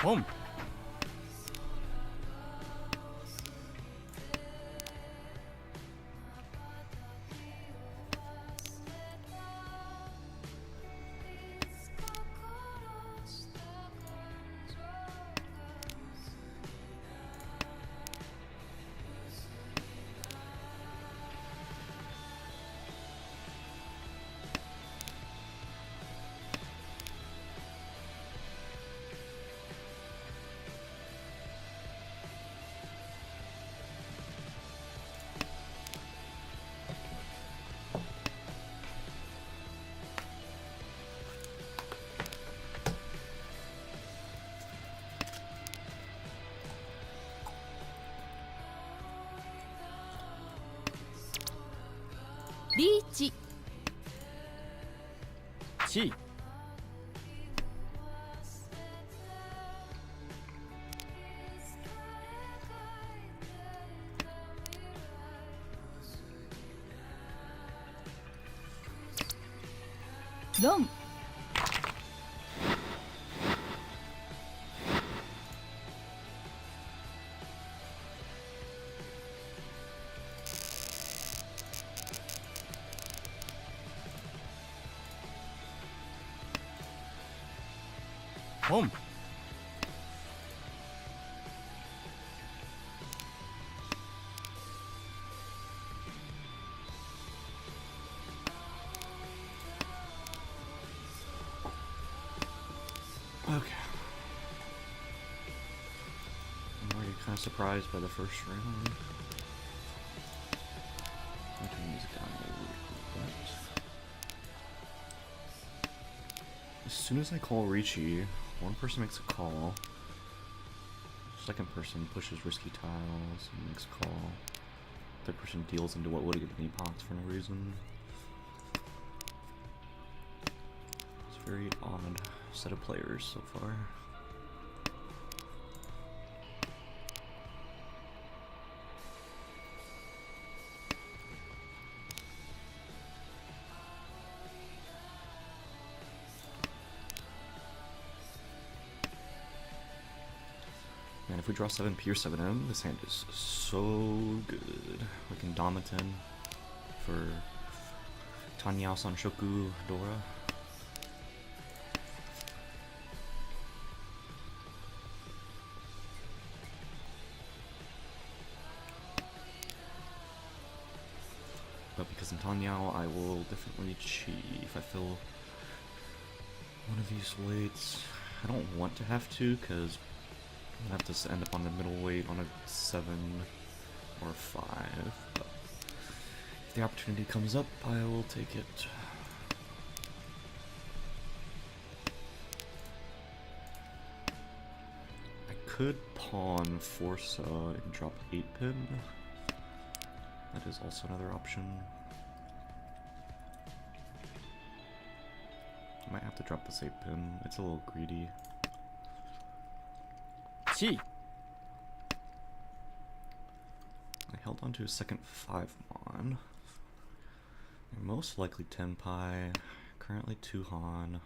Home. 리치. 치. 롬. 홈. Okay. I'm already kind of surprised by the first round. I'll turn the music down a little bit. As soon as I call Ricci, one person makes a call. Second person pushes risky tiles and makes a call. Third person deals into what would have given me pots for no reason. It's a very odd set of players so far. Man, if we draw 7P or 7M, this hand is so good. We can Domiton for Tanyao Sanshoku Dora. But because in Tanyao, I will definitely chi if I fill one of these weights. I don't want to have to, because I have to end up on the middle weight on a 7 or 5, but if the opportunity comes up, I will take it. I could pawn Forza and drop 8-pin. That is also another option. I might have to drop this 8-pin. It's a little greedy. 치. I held on to a second 5 mon. They're most likely 10 pi. Currently 2 han.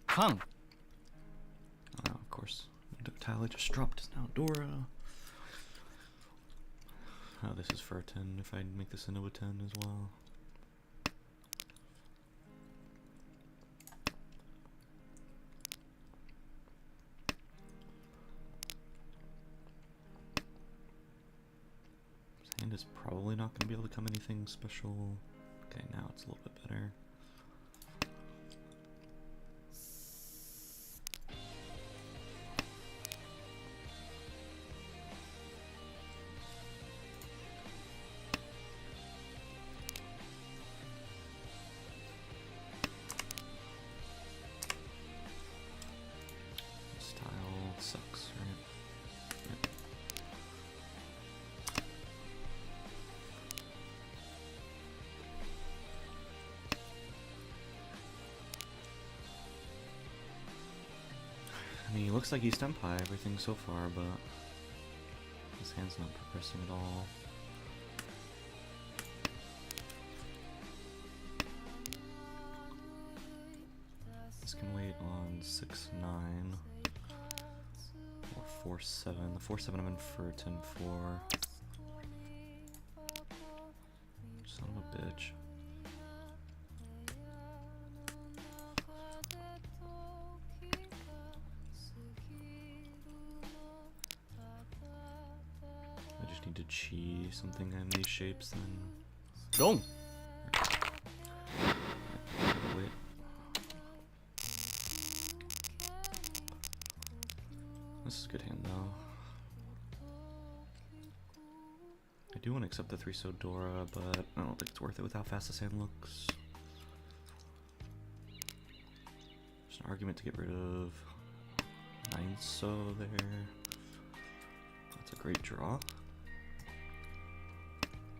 강. Of course, the tile I just dropped is now Dora. Oh, this is for a 10 if I make this into a 10 as well. This hand is probably not going to be able to come anything special. Okay, now it's a little bit better. Sucks, right? Yep. I mean, he looks like he's Senpai everything so far, but his hand's not progressing at all. This can wait on 6-9 or 4-7. The 4-7 I'm in for 10-4. Son of a bitch. I just need to chi something in these shapes then. 롱. Wait. This is a good hand though. I do want to accept the 3-so Dora, but I don't think it's worth it with how fast this hand looks. There's an argument to get rid of 9-so there. That's a great draw.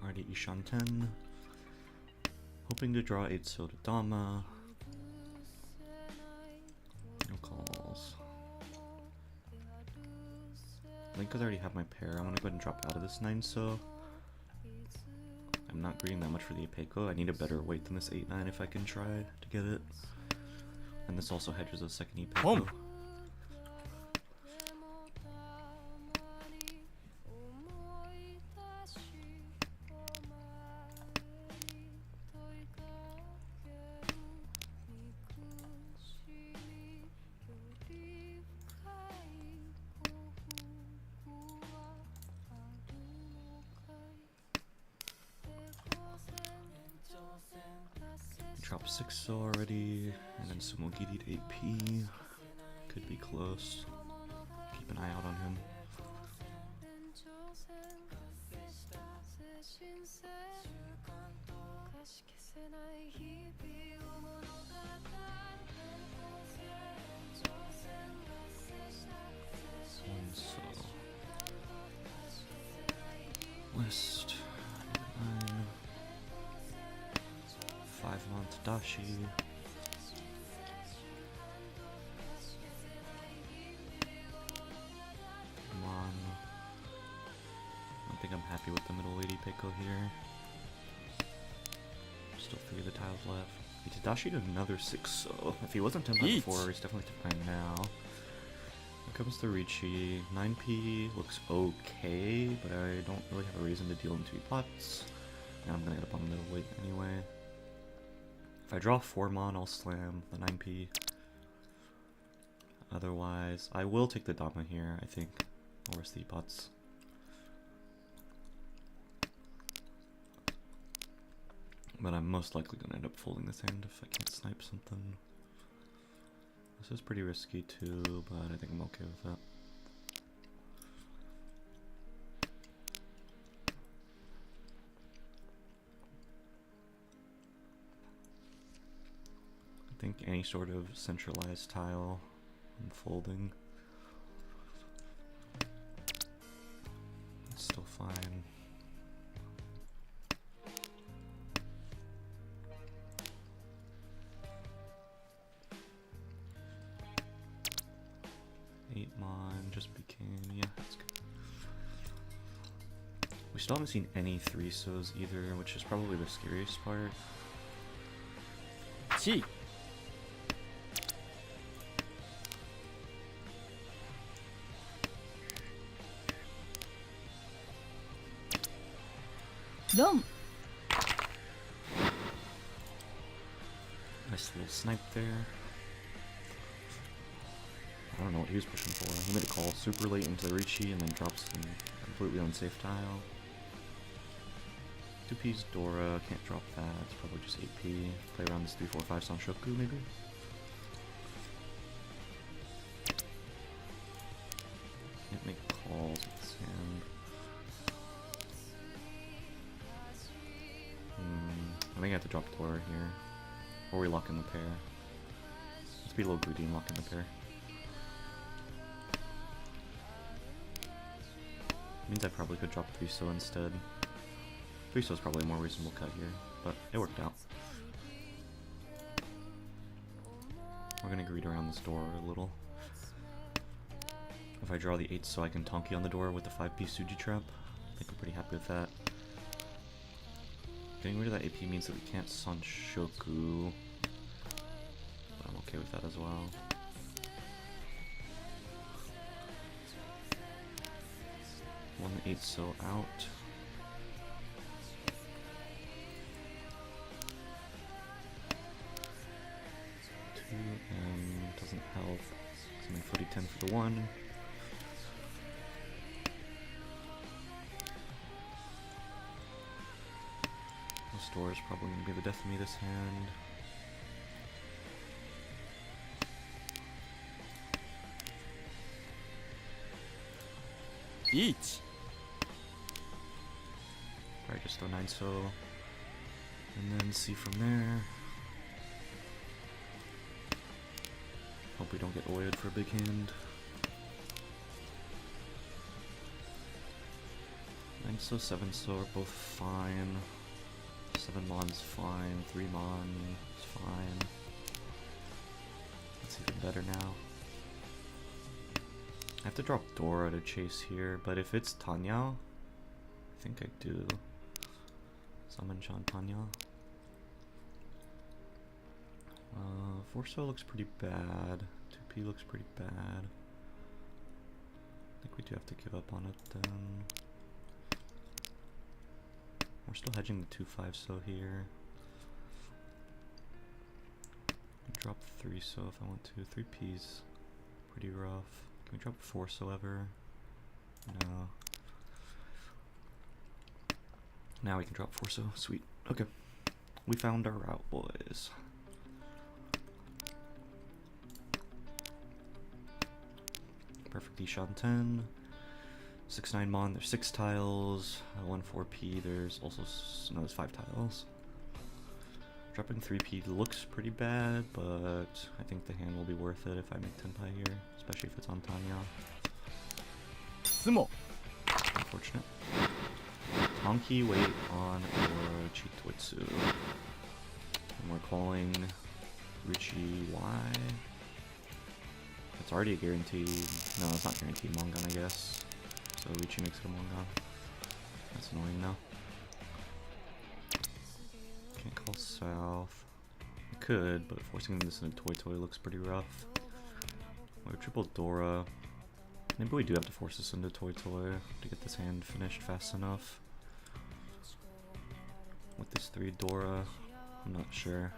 Already Ishan 10. Hoping to draw 8-so to Dama. No calls. I think because I already have my pair, I'm going to go ahead and drop out of this 9-so. I'm not greeting that much for the Ipeco. I need a better weight than this 8-9 if I can try to get it. And this also hedges a second Ipeco. Drop 6-so already, and then Sumo Giri to 8p. Could be close. Keep an eye out on him. List 9. 5-month Dashi. Come on. I think I'm happy with the middle lady Ipeco here. Still 3 of the tiles left. Itadashi to another 6-so. If he wasn't 10 before, he's definitely 10 now. Here comes the Ricci. 9p looks okay, but I don't really have a reason to deal in 2 pots. Now I'm gonna get up on the middle weight anyway. If I draw 4 mon, I'll slam the 9p. Otherwise, I will take the Dama here, I think. I'll risk the pots. But I'm most likely going to end up folding this hand if I can't snipe something. This is pretty risky too, but I think I'm okay with that. I think any sort of centralized tile I'm folding. It's still fine. Just became, yeah, that's good. We still haven't seen any 3-sos either, which is probably the scariest part. G. 롱. Nice little snipe there. I don't know what he was pushing for. He made a call super late into the Ricci and then drops some completely unsafe tile. 2p's Dora, can't drop that, it's probably just 8p. Play around this 3-4-5 Sanshoku maybe? Can't make calls with this hand. I think I have to drop Dora here. Or we lock in the pair. Let's be a little greedy and lock in the pair. Means I probably could drop 3-so instead. 3-so is probably a more reasonable cut here, but it worked out. We're gonna greed around this door a little. I draw the 8 so I can Tonki on the door with the 5-piece Suji trap. I think I'm pretty happy with that. Getting rid of that AP means that we can't Sanshoku. But I'm okay with that as well. One 8 so out. Two and doesn't help. So my footy 10 for the 1. This door is probably going to be the death of me this hand. Each. Alright, just throw 9 so. And then see from there. Hope we don't get oiled for a big hand. 9 so, 7 so are both fine. 7 mon's fine, 3 mon is fine. That's even better now. I have to drop Dora to chase here, but if it's Tanyao, I think I do. Summon Shan Tanyao. 4-so looks pretty bad. 2P looks pretty bad. I think we do have to give up on it then. We're still hedging the 2-5-so here. Drop 3-so if I want to. 3P's pretty rough. Can we drop 4-so ever? No. Now we can drop 4-so. Sweet. Okay. We found our route, boys. Perfect Ishan 10. 6-9 mon, there's 6 tiles. 1-4P, there's also no, there's 5 tiles. Dropping 3P looks pretty bad, but I think the hand will be worth it if I make Tenpai here, especially if it's on Tanya. Sumo. Unfortunate. Tonki, wait on or Chitoitsu. And we're calling Richie Y. It's already a guaranteed. No, it's not guaranteed Mongan, I guess. So Richie makes it a Mongan. That's annoying now. Can't call south. I could, but forcing this into Toy Toy looks pretty rough. We have triple Dora. Maybe we do have to force this into Toy Toy to get this hand finished fast enough. With this 3 Dora, I'm not sure.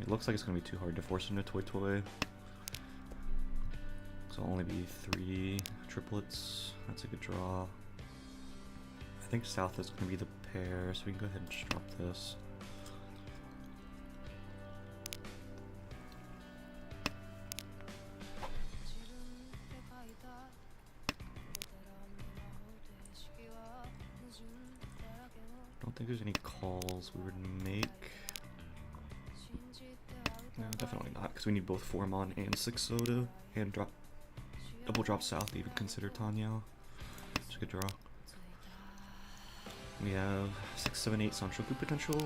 It looks like it's going to be too hard to force into Toy Toy. So it'll only be 3 triplets. That's a good draw. I think south is going to be the pair, so we can go ahead and just drop this. I don't think there's any calls we would make. No, definitely not, because we need both 4 mon and 6 soda and drop double drop south to even consider Tanyao. It's a good draw. We have 6, 7, 8 Sanshoku potential,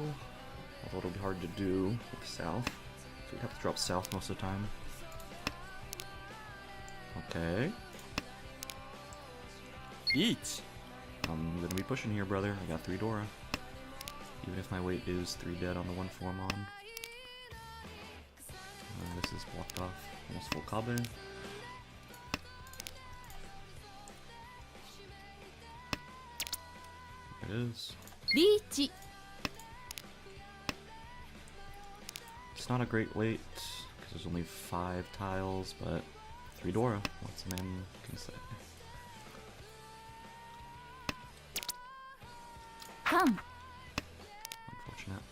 although it'll be hard to do with south. So we'd have to drop south most of the time. Okay. Each. I'm gonna be pushing here, brother. I got 3 Dora. Even if my weight is 3 dead on the 1-4 mon. This is blocked off. Almost full Kabe. There it is. Reach. It's not a great weight, because there's only 5 tiles, but 3 Dora. What's a man can say? Come. Unfortunate.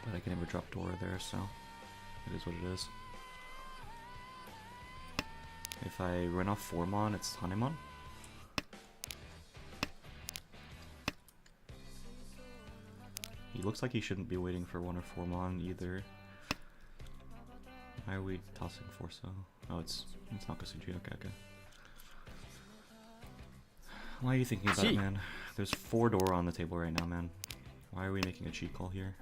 But I can never drop Dora there, so it is what it is. If I run off 4 mon, it's Hanemon. He looks like he shouldn't be waiting for 1 or 4 mon either. Why are we tossing 4 so? Oh, it's Nakasuji. Okay. Why are you thinking about it, man? There's 4 Dora on the table right now, man. Why are we making a cheat call here?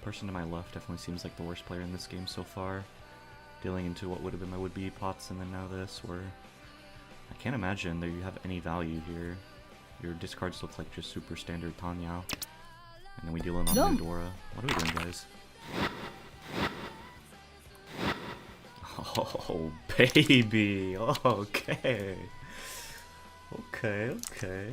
Person to my left definitely seems like the worst player in this game so far. Dealing into what would have been my would-be pots and then now this, where I can't imagine that you have any value here. Your discards look like just super standard Tanyao. And then we deal in on Eudora. What are we doing, guys? Oh, baby! Okay. Okay.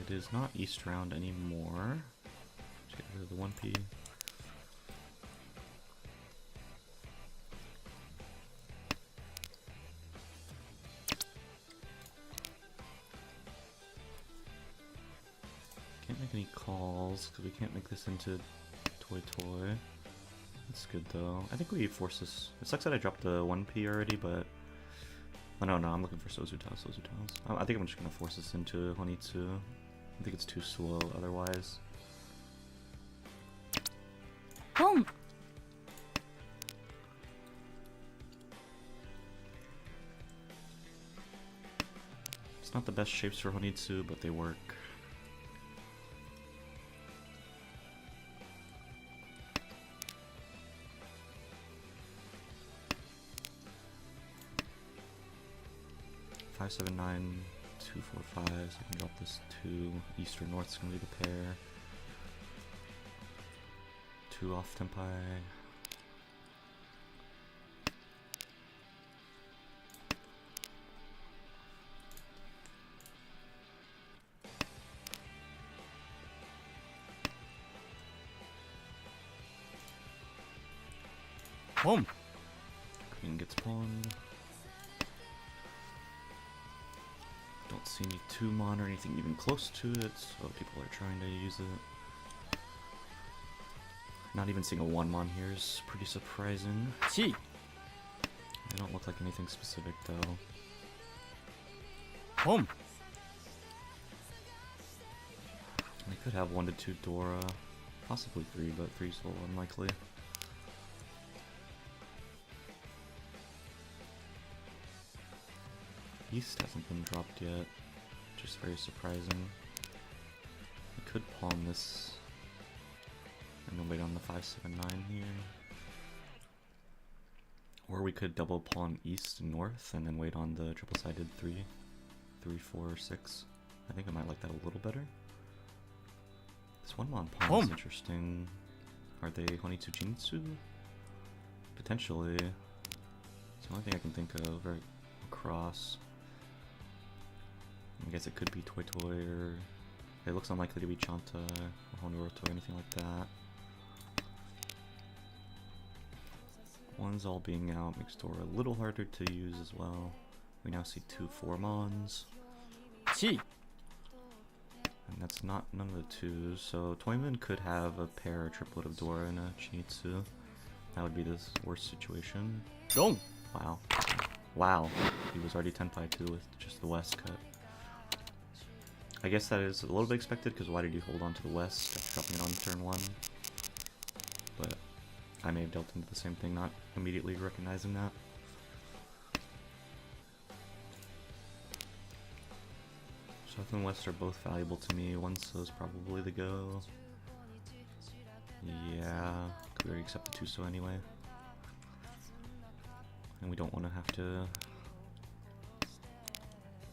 It is not East round anymore. Let's get rid of the 1P. Can't make any calls because we can't make this into Toy. That's good though. I think we force this. It sucks that I dropped the 1P already, but oh no, I'm looking for Sozutao. I think I'm just gonna force this into Honitsu. I think it's too slow otherwise. Home. It's not the best shapes for Honitsu, but they work. Five, 7, 9, 2, 4, 5. So I can drop this 2. East or North is gonna be the pair. 2 off Tempai. Home. Queen gets pawned. Don't see any 2-mon or anything even close to it, so people are trying to use it. Not even seeing a 1-mon here is pretty surprising. Chi. They don't look like anything specific though. Home. They could have 1 to 2 Dora, possibly 3, but 3's a little unlikely. East hasn't been dropped yet, just very surprising. We could pawn this and then wait on the 5, 7, 9 here. Or we could double pawn East and North and then wait on the triple-sided 3, 4, 6. I think I might like that a little better. This 1-mon pawn is interesting. Are they Honitsu Jinitsu? Potentially. It's the only thing I can think of right across. I guess it could be Toy or it looks unlikely to be Chanta or Honoroto or anything like that. One's all being out makes Dora a little harder to use as well. We now see 2 4-mons. Chi. And that's not none of the 2s, so Toyman could have a pair or triplet of Dora and a Chinitsu. That would be the worst situation. Dong. Wow. Wow. He was already Tenpai-2 with just the West cut. I guess that is a little bit expected, because why did you hold on to the West after dropping it on turn 1? But I may have dealt into the same thing, not immediately recognizing that. South and West are both valuable to me. One-so is probably the go. Yeah, could we already accept the 2-so anyway? And we don't want to have to...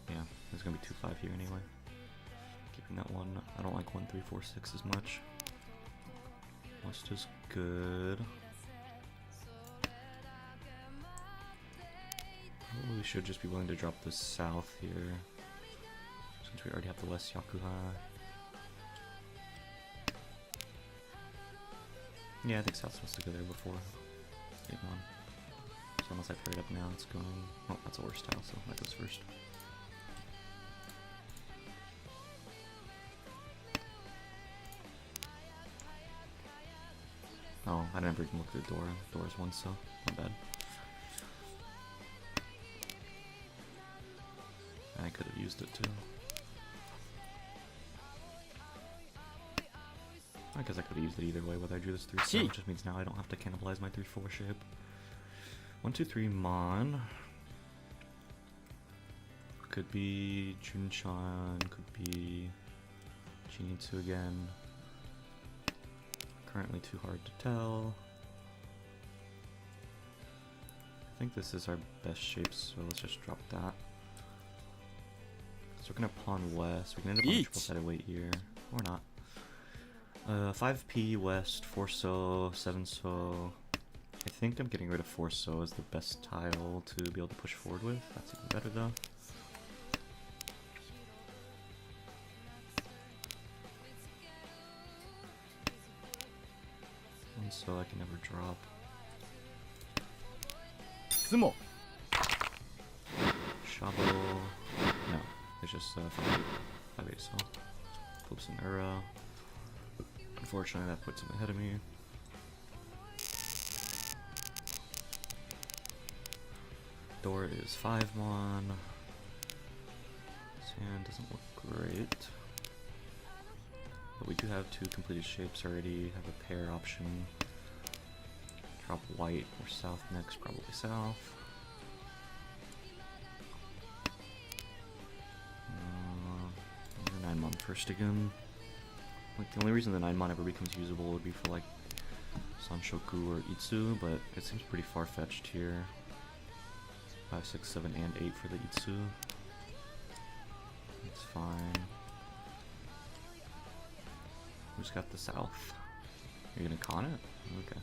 Yeah, there's going to be 2-5 here anyway. Keeping that one. I don't like 1, 3, 4, 6 as much. West is good. Probably should just be willing to drop the South here, since we already have the West Yakuha. Yeah, I think South's supposed to go there before getting on. So unless I pair it up now, it's going... Oh, that's a worse tile, so that goes first. Oh, I never even looked at the door. Door's 1-so. Not bad. I could have used it too. I guess I could have used it either way, whether I drew this 3-4, Chi. which just means now I don't have to cannibalize my 3-4 shape. 1, 2, 3, Mon. Could be Junchan, could be Chinitsu again. Currently too hard to tell. I think this is our best shape, so let's just drop that. So we're gonna pawn west. We can end up on a triple sided weight here, or not. 5p west, 4 so, 7 so. I think I'm getting rid of 4 so as the best tile to be able to push forward with. That's even better though. And so I can never drop. Sumo. Shabo. No, it's just 5-8 so. Flips an Ura. Unfortunately, that puts him ahead of me. Door is 5 mon. This hand doesn't look great. But we do have 2 completed shapes already. Have a pair option. Drop white or south next, probably south. Uh, 9 mon first again. Like, the only reason the 9 mon ever becomes usable would be for like Sanshoku or Itsu, but it seems pretty far-fetched here. 5, 6, 7, and 8 for the Itsu. It's fine. Who's got the south? Are you gonna con it? Okay.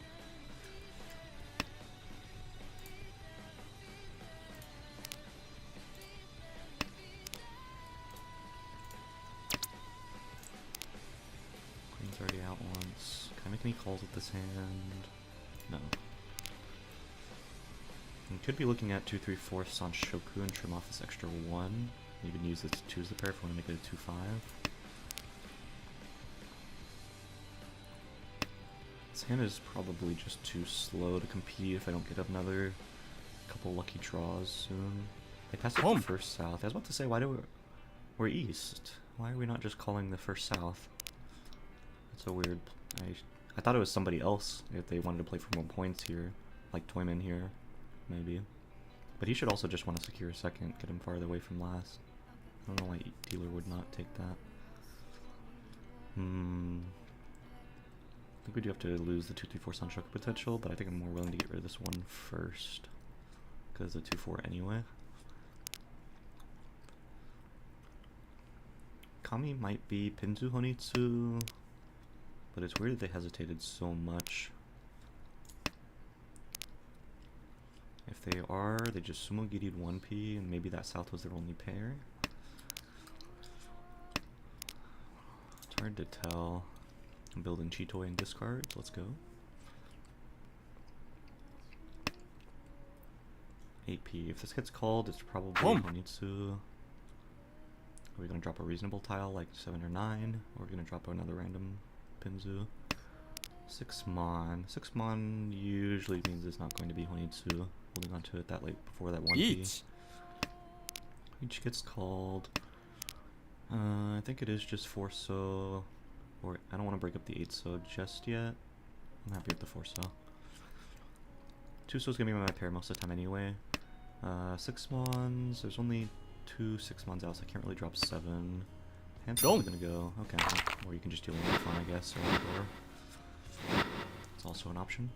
Queen's already out once. Can I make any calls with this hand? No. We could be looking at 2, 3, 4 Sanshoku and trim off this extra 1. Even use this to choose the pair if we want to make it a 2-5. This hand is probably just too slow to compete if I don't get another couple lucky draws soon. They passed up the first south. I was about to say, why do we're east? Why are we not just calling the first south? That's a weird. I thought it was somebody else if they wanted to play for more points here, like Toyman here, maybe. But he should also just want to secure a second, get him farther away from last. I don't know why dealer would not take that. I think we do have to lose the 2, 3, 4 Sanshoku potential, but I think I'm more willing to get rid of this one first. Because the 2, 4 anyway. Kami might be Pinzu Honitsu, but it's weird that they hesitated so much. If they are, they just sumo giri'd 1p, and maybe that south was their only pair. It's hard to tell. I'm building Chitoy and discards. Let's go. 8p. If this gets called, it's probably Honitsu. Are we going to drop a reasonable tile like 7 or 9? Or are we going to drop another random Pinzu? 6 mon. 6 mon usually means it's not going to be Honitsu. Holding on to it that late before that 1p. Each gets called. I think it is just 4 so. Or I don't want to break up the 8 so just yet. I'm happy with the 4 so. 2 so is going to be my pair most of the time anyway. 6 mons. There's only 2 6 mons out, so I can't really drop 7. Hand's probably going to go. Okay. Or you can just deal with it fun, I guess. Or it's also an option.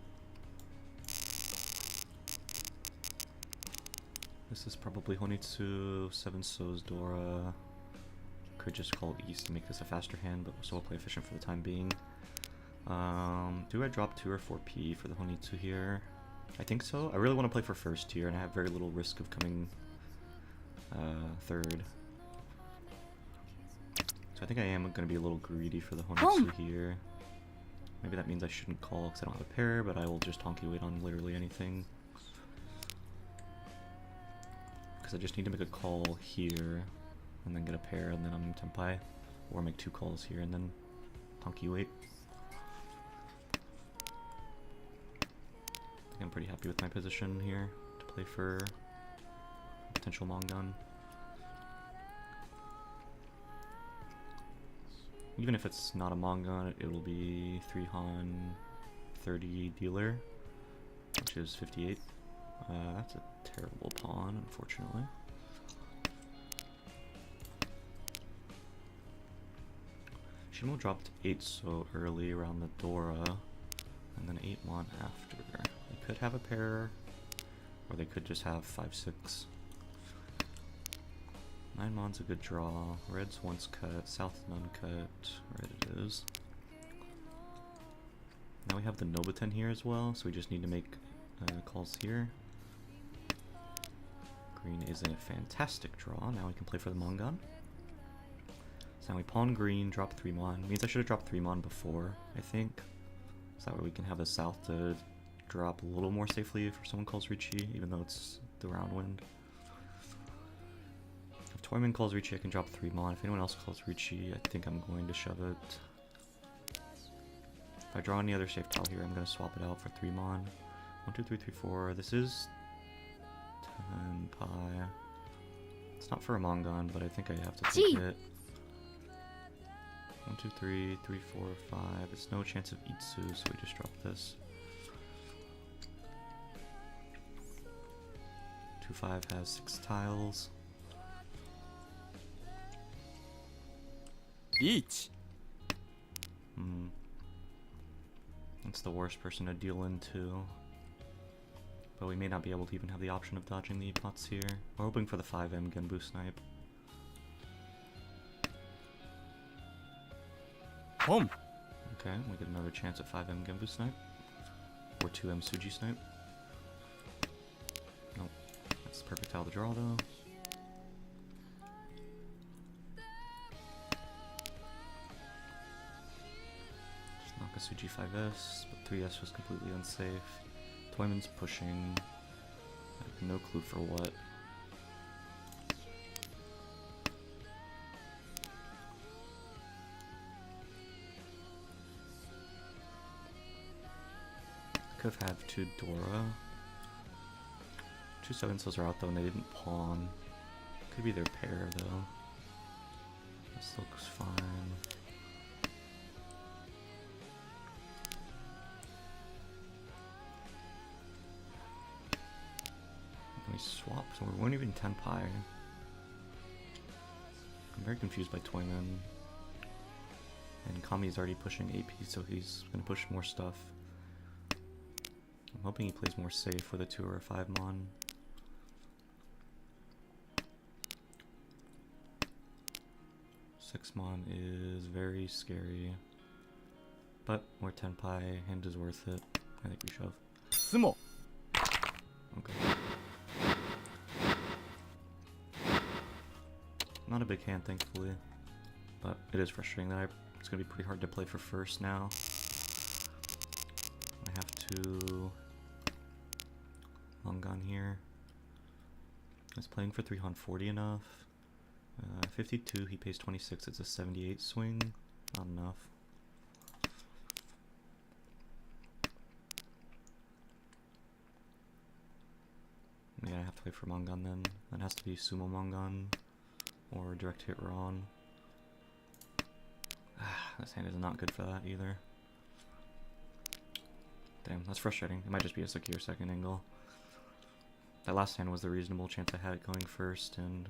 This is probably Honitsu, 7 so's Dora. Could just call east to make this a faster hand, but so I'll play efficient for the time being. Do I drop 2 or 4p for the Honitsu here? I think so. I really want to play for first here, and I have very little risk of coming third. So I think I am going to be a little greedy for the Honitsu here. Maybe that means I shouldn't call because I don't have a pair, but I will just honky wait on literally anything. Because I just need to make a call here, and then get a pair, and then I'm Tenpai. Or make 2 calls here, and then honky wait. I think I'm pretty happy with my position here to play for potential Mongon. Even if it's not a manga, it will be 3 Han, 30 dealer, which is 58. That's a terrible pawn, unfortunately. Shimo dropped 8 so early around the Dora, and then 8 Mon after. They could have a pair, or they could just have 5-6. 9 Mon's a good draw. Red's once cut, South none cut. Red it is. Now we have the Nobuten here as well, so we just need to make calls here. Green is a fantastic draw. Now we can play for the Mongon. So now we pawn green, drop 3 Mon. Means I should have dropped 3 Mon before, I think. So that way we can have the South to drop a little more safely if someone calls Ricci, even though it's the round wind. If Toyman calls Ricci, I can drop 3 Mon. If anyone else calls Ricci, I think I'm going to shove it. If I draw any other safe tile here, I'm going to swap it out for 3 Mon. 1, 2, 3, 3, 4. This is 10 pi. It's not for a Mongon, but I think I have to take it. 1, 2, 3, 3, 4, 5. It's no chance of Itsu, so we just drop this. 2, 5 has 6 tiles. Each. That's the worst person to deal into. But we may not be able to even have the option of dodging the pots here. We're hoping for the 5M Genbu snipe. Home. Okay, we get another chance at 5M Genbu snipe. Or 2M Suji snipe. Nope. That's the perfect tile to draw though. Just knock a Suji 5S, but 3S was completely unsafe. Toyman's pushing. I have no clue for what. Could have had 2 Dora. 2 7-Seals are out though and they didn't pawn. Could be their pair though. This looks fine. We swapped, so we weren't even 10 pi. I'm very confused by Toyman. And Kami's already pushing AP, so he's gonna push more stuff. I'm hoping he plays more safe with a 2 or a 5 Mon. Six Mon is very scary. But we're 10 pi, hand is worth it. I think we shove. Sumo. Okay. Not a big hand, thankfully. But it is frustrating that it's going to be pretty hard to play for first now. I have to Mongon here. Is playing for 340 enough? 52, he pays 26, it's a 78 swing. Not enough. Yeah, I have to wait for Mongon then. That has to be Sumo Mongon or direct hit Ron. This hand is not good for that either. Damn, that's frustrating. It might just be a secure second angle. That last hand was the reasonable chance I had going first, and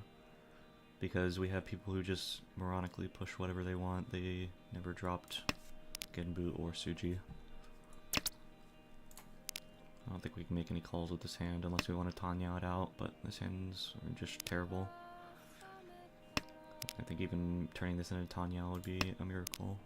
because we have people who just moronically push whatever they want, they never dropped Genbu or Suji. I don't think we can make any calls with this hand unless we want to Tanya it out, but this hand's just terrible. I think even turning this into Tanya would be a miracle.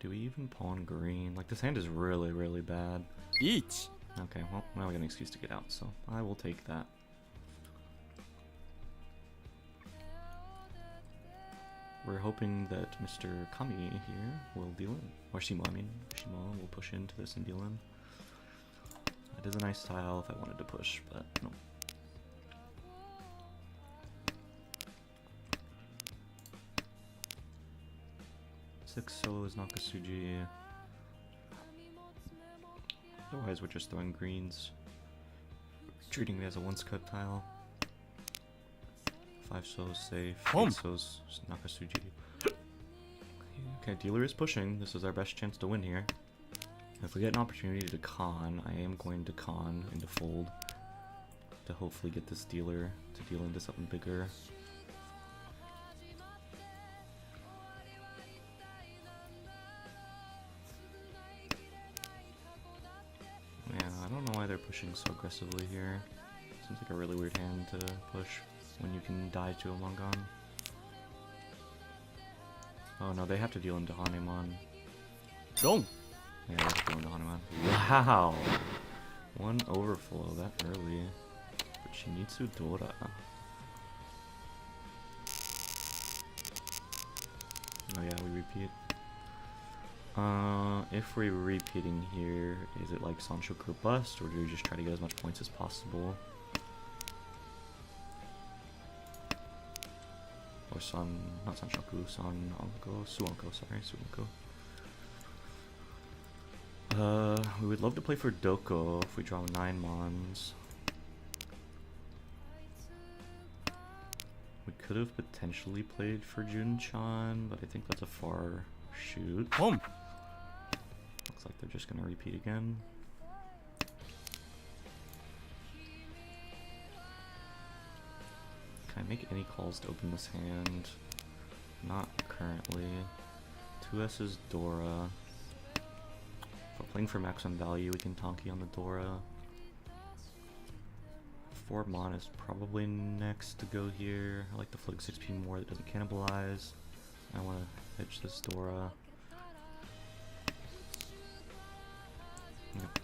Do we even pawn green? Like, this hand is really, really bad. Each. Okay, well, now we got an excuse to get out, so I will take that. We're hoping that Mr. Kami here will deal in. Or Shimo, I mean. Shimo will push into this and deal in. That is a nice tile if I wanted to push, but no. 6 so is Nakasuji. Otherwise we're just throwing greens. Treating it as a once cut tile. 5 so is safe. 8 so is Nakasuji. Okay, dealer is pushing. This is our best chance to win here. If we get an opportunity to con, I am going to con into fold to hopefully get this dealer to deal into something bigger. Yeah, I don't know why they're pushing so aggressively here. Seems like a really weird hand to push when you can die to a Mongon. Oh no, they have to deal into Hanemon. Wrong. Yeah, they have to deal into Hanemon. Wow! One overflow that early. Uchinitsu Dora. Oh yeah, we repeat. If we're repeating here, is it like Sanshoku bust, or do we just try to get as much points as possible? Or not Sanshoku, Suonko, sorry, Suonko. We would love to play for Doko if we draw 9 Mons. We could have potentially played for Junchan, but I think that's a far shoot. Looks like they're just gonna repeat again. Can I make any calls to open this hand? Not currently. 2S is Dora. If we're playing for maximum value, we can Tonki on the Dora. 4 Mon is probably next to go here. I like the floating 6P more that doesn't cannibalize. I want to hedge this Dora. Yep.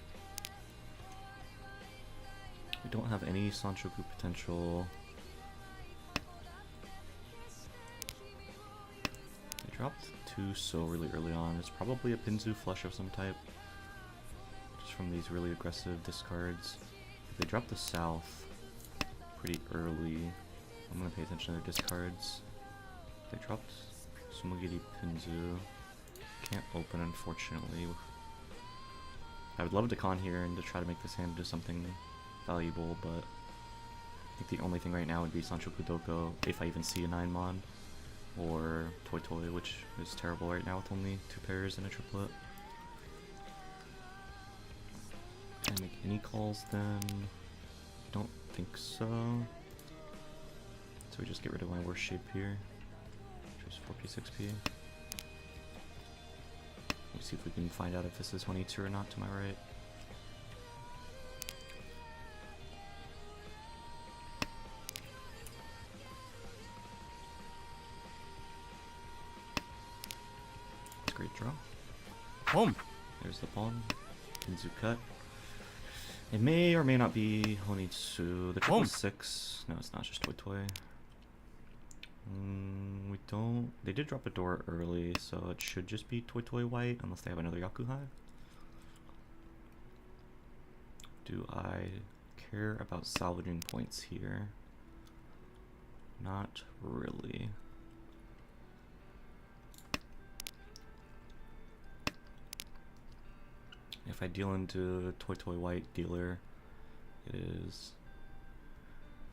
We don't have any Sanshoku potential. They dropped 2 so really early on. It's probably a Pinzu flush of some type. Just from these really aggressive discards. If they drop the south pretty early, I'm gonna pay attention to their discards. They dropped Sumogiri Pinzu. Can't open, unfortunately. I would love to con here and to try to make this hand into something valuable, but I think the only thing right now would be Sanshoku Doko, if I even see a 9 Mon, or Toy Toy, which is terrible right now with only 2 pairs and a triplet. Can I make any calls then? Don't think so. So we just get rid of my worst shape here. Just 4P, 6P. Let's see if we can find out if this is 22 or not to my right. It's a great draw. Home. There's the pawn. Pinzu cut. It may or may not be Honitsu. The triple 6. No, it's not, just Toy Toy. We don't. They did drop a door early, so it should just be Toy Toy white, unless they have another Yakuhai. Do I care about salvaging points here? Not really. If I deal into Toy Toy white dealer, it is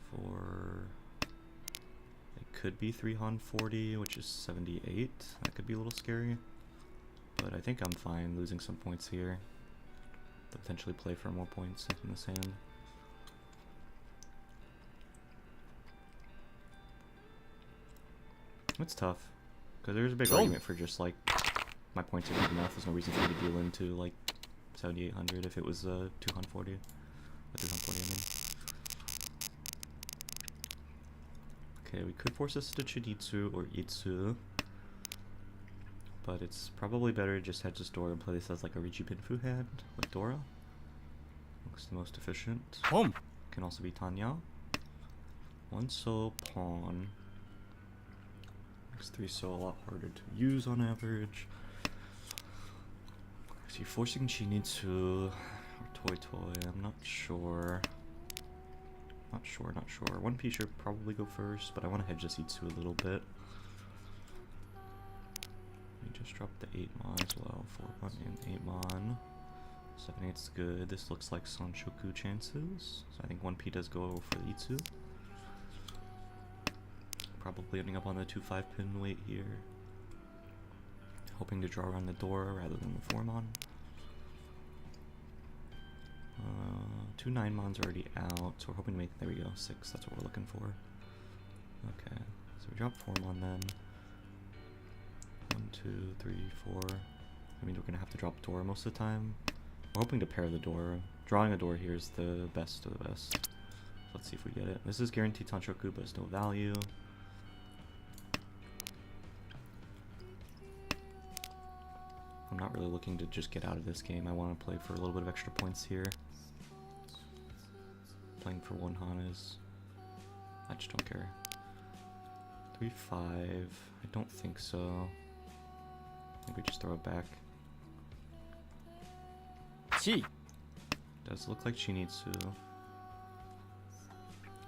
for. It could be 3 Han 40, which is 78. That could be a little scary. But I think I'm fine losing some points here. To potentially play for more points in this hand. It's tough. Because there's a big argument for just like, my points are good enough, there's no reason for me to deal into like 7800 if it was 2 Han 40. 2 Han 40, I mean. Okay, we could force this to Chiditsu or Itsu, but it's probably better to just hedge this Dora and play this as like a Riji Pinfu hand, like Dora. Looks the most efficient. Home. Can also be Tanya. 1 so pawn. Makes 3 so a lot harder to use on average. So you're forcing Chinitsu or Toy Toy, I'm not sure. Not sure. 1P should probably go first, but I want to hedge this Itsu a little bit. We just dropped the 8 mon as well. 4 mon and 8 mon. 7/8's good. This looks like Sanshoku chances. So I think 1p does go for the Itsu. Probably ending up on the 2-5 pin weight here. Hoping to draw around the door rather than the 4 mon. 2 9 mons already out, so we're hoping to make, there we go, 6, that's what we're looking for. Okay, so we drop 4 mon then. 1, 2, 3, 4. I mean, we're gonna have to drop door most of the time. We're hoping to pair the door. Drawing a door here is the best of the best. So let's see if we get it. This is guaranteed Tanshoku, but it's no value. I'm not really looking to just get out of this game. I want to play for a little bit of extra points here. Playing for 1 Hanas. I just don't care. 3-5. I don't think so. I think we just throw it back. Chi. Does look like Chinitsu.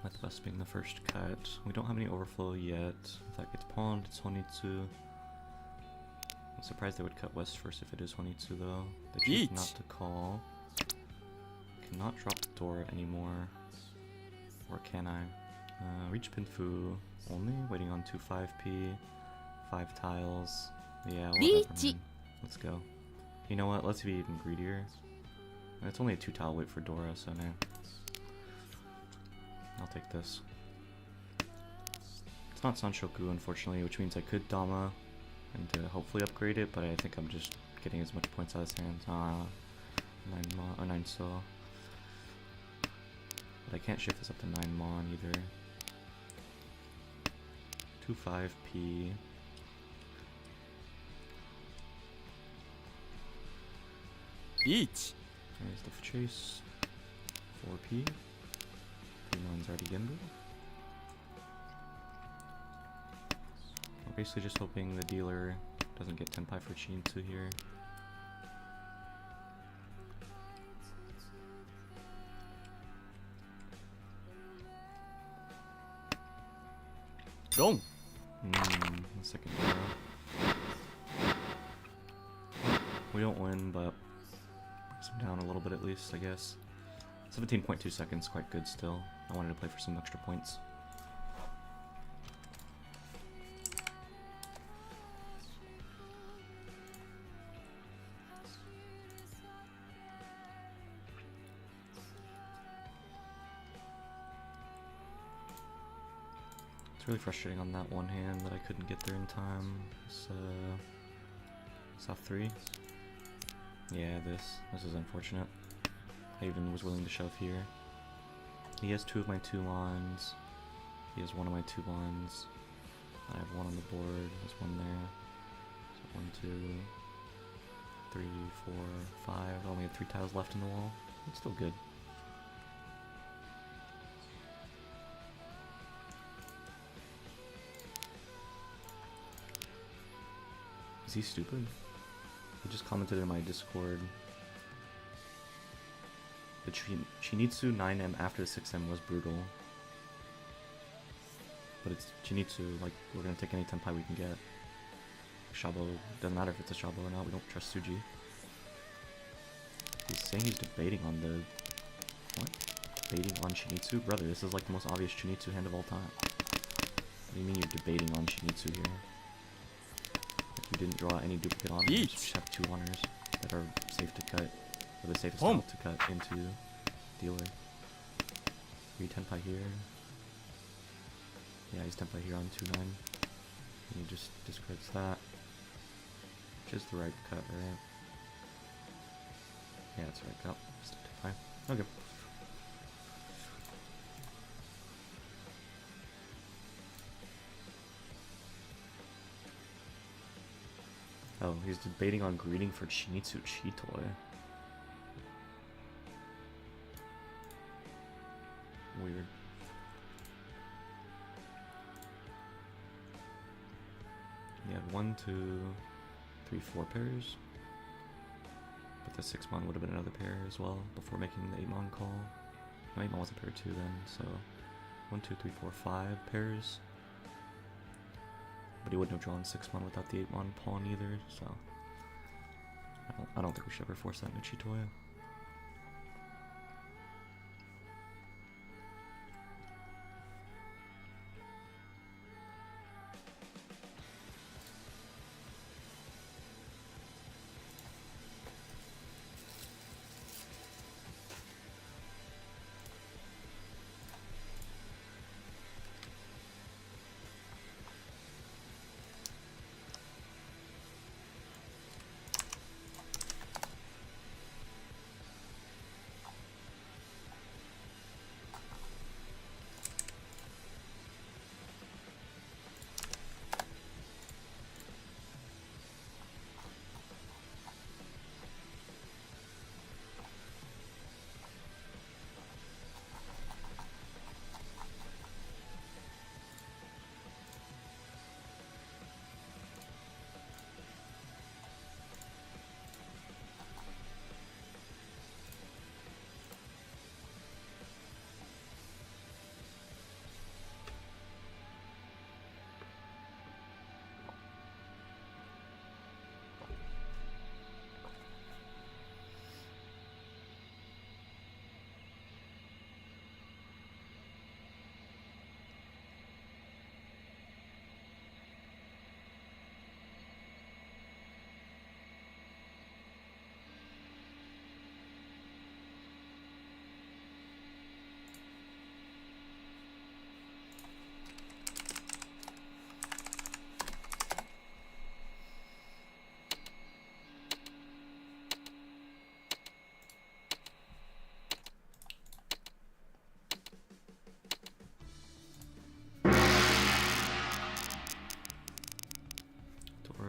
With the best being the first cut. We don't have any overflow yet. If that gets pawned, it's Honitsu. I'm surprised they would cut west first if it is Honitsu though. They choose not to call. Cannot drop the door anymore. Or can I? Reach Pinfu only. Waiting on 2-5p. 5 tiles. Yeah, whatever, man. Let's go. You know what? Let's be even greedier. It's only a 2 tile wait for Dora, so nah. I'll take this. It's not Sanshoku, unfortunately, which means I could Dama and hopefully upgrade it, but I think I'm just getting as much points out of his hands. 9 so. But I can't shift this up to 9 mon either. 2-5p. Each. There's the chase. 4p. 3 mon's already Genbu. We're basically just hoping the dealer doesn't get Tenpai for Chinitsu here. Wrong. The second arrow. We don't win, but brings him down a little bit at least, I guess. 17.2 seconds, quite good still. I wanted to play for some extra points. It's really frustrating on that one hand that I couldn't get there in time. So, South 3. Yeah, this is unfortunate. I even was willing to shove here. He has 2 of my 2 lines. He has 1 of my 2 lines. I have 1 on the board. There's 1 there. So 1, 2, 3, 4, 5. I only have 3 tiles left in the wall. It's still good. Is he stupid? He just commented in my Discord. The Chinitsu 9M after the 6M was brutal. But it's Chinitsu, like, we're gonna take any Tenpai we can get. Shabo, doesn't matter if it's a Shabo or not, we don't trust Suji. He's saying he's debating on the... What? Debating on Chinitsu? Brother, this is like the most obvious Chinitsu hand of all time. What do you mean you're debating on Chinitsu here? Like you didn't draw any duplicate honors, you just have 2 honors that are safe to cut. Or the safest out to cut into dealer. 3 Tenpai here. Yeah, he's Tenpai here on 2-9. And he just discards that. Which is the right cut, right? Yeah, it's the right cut. It's Tenpai. Okay. Oh, he's debating on greeting for Chinitsu Chitoi. Weird. He had 1, 2, 3, 4 pairs. But the 6 mon would have been another pair as well before making the 8 mon call. No, 8 mon was a pair too then, so 1, 2, 3, 4, 5 pairs. But he wouldn't have drawn 6-mon without the 8-mon pawn either, so I don't think we should ever force that into Chitoya.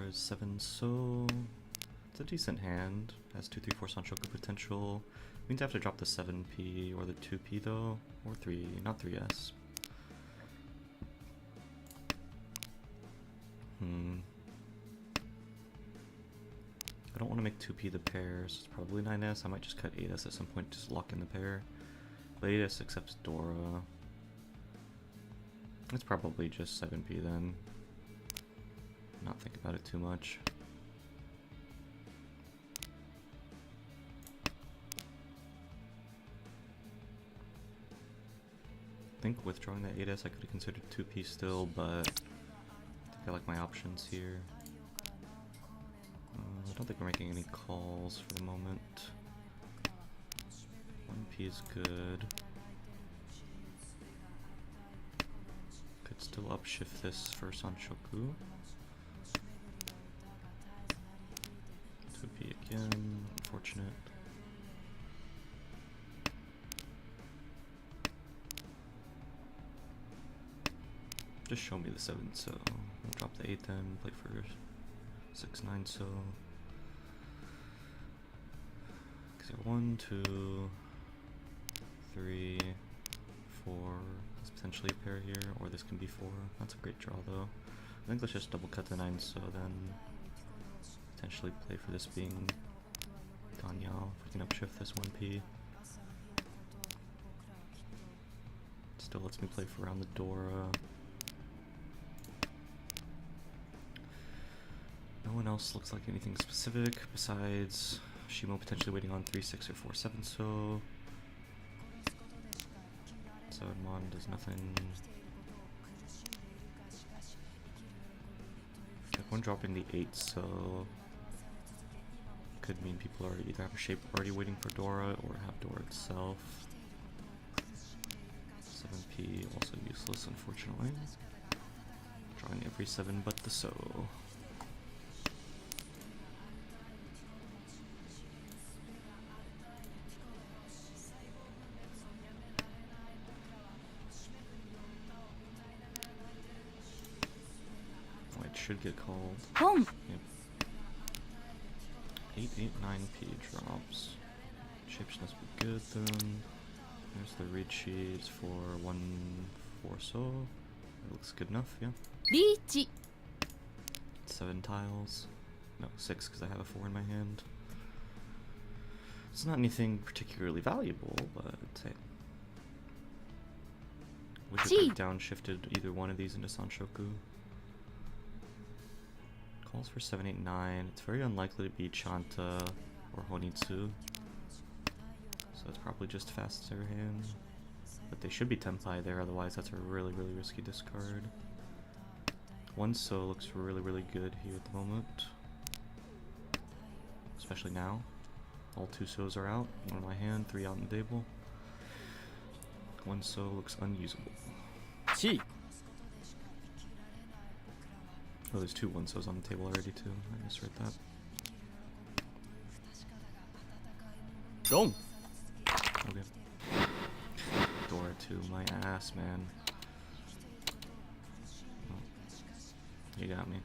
Is 7, so it's a decent hand. Has 2/3/4 Sanshoku potential. Means I have to drop the 7p or the 2p though, or 3, not 3s. I don't want to make 2p the pair, so it's probably 9s. I might just cut 8s at some point, just lock in the pair. But 8s accepts Dora. It's probably just 7p then. Not think about it too much. I think withdrawing that 8s I could have considered 2p still, but I think I like my options here. I don't think we're making any calls for the moment. 1p is good. Could still upshift this for Sanshoku. 2p again, unfortunate. Just show me the 7, so we'll drop the 8 then, play for 6-9, so 1, 2, 3, 4. There's potentially a pair here, or this can be 4. That's a great draw though. I think let's just double cut the 9, so then potentially play for this being Danyao. If we can upshift this 1p. Still lets me play for around the Dora. No one else looks like anything specific besides Shimo potentially waiting on 3-6 or 4-7, so 7-mon does nothing. One dropping the 8, so could mean people are either have a shape already waiting for Dora or have Dora itself. 7p also useless, unfortunately. Drawing every 7 but the So. Should get called. Boom. Yep. 8, 8, 9p drops. Shapes must be good then. There's the read sheets for 1, 4 so. That looks good enough, yeah. Reach. 7 tiles. No, 6 because I have a 4 in my hand. It's not anything particularly valuable, but hey. Wish I could have downshifted either one of these into Sanshoku. Calls for 789. It's very unlikely to be Chanta or Honitsu. So it's probably just faster hand. But they should be Tenpai there, otherwise that's a really, really risky discard. One So looks really, really good here at the moment. Especially now. All 2 So's are out. 1 in my hand, 3 out on the table. One So looks unusable. 地 Oh, there's 2 1 So's on the table already too. I misread that. ロン Okay. Dora 2, my ass, man. Oh, you got me.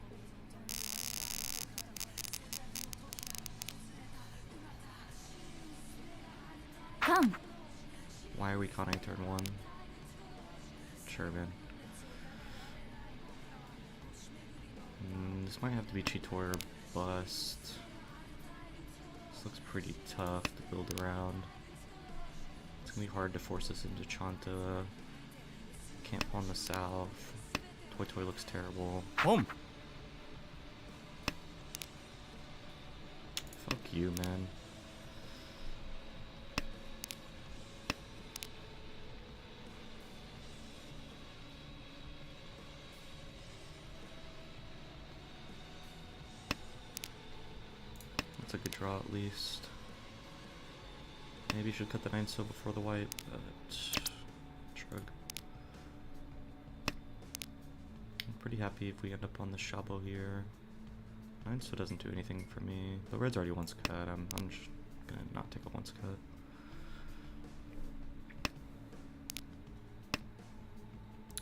Come. Why are we conning turn 1? Sure, man. This might have to be Cheetor or bust. This looks pretty tough to build around. It's gonna be hard to force this into Chanta. Can't pawn the south. Toy Toy looks terrible. ポン Fuck you, man. That's a good draw at least. Maybe you should cut the 9 So before the white, but shrug. I'm pretty happy if we end up on the Shabo here. 9 So doesn't do anything for me. The red's already once cut. I'm just gonna not take a once cut.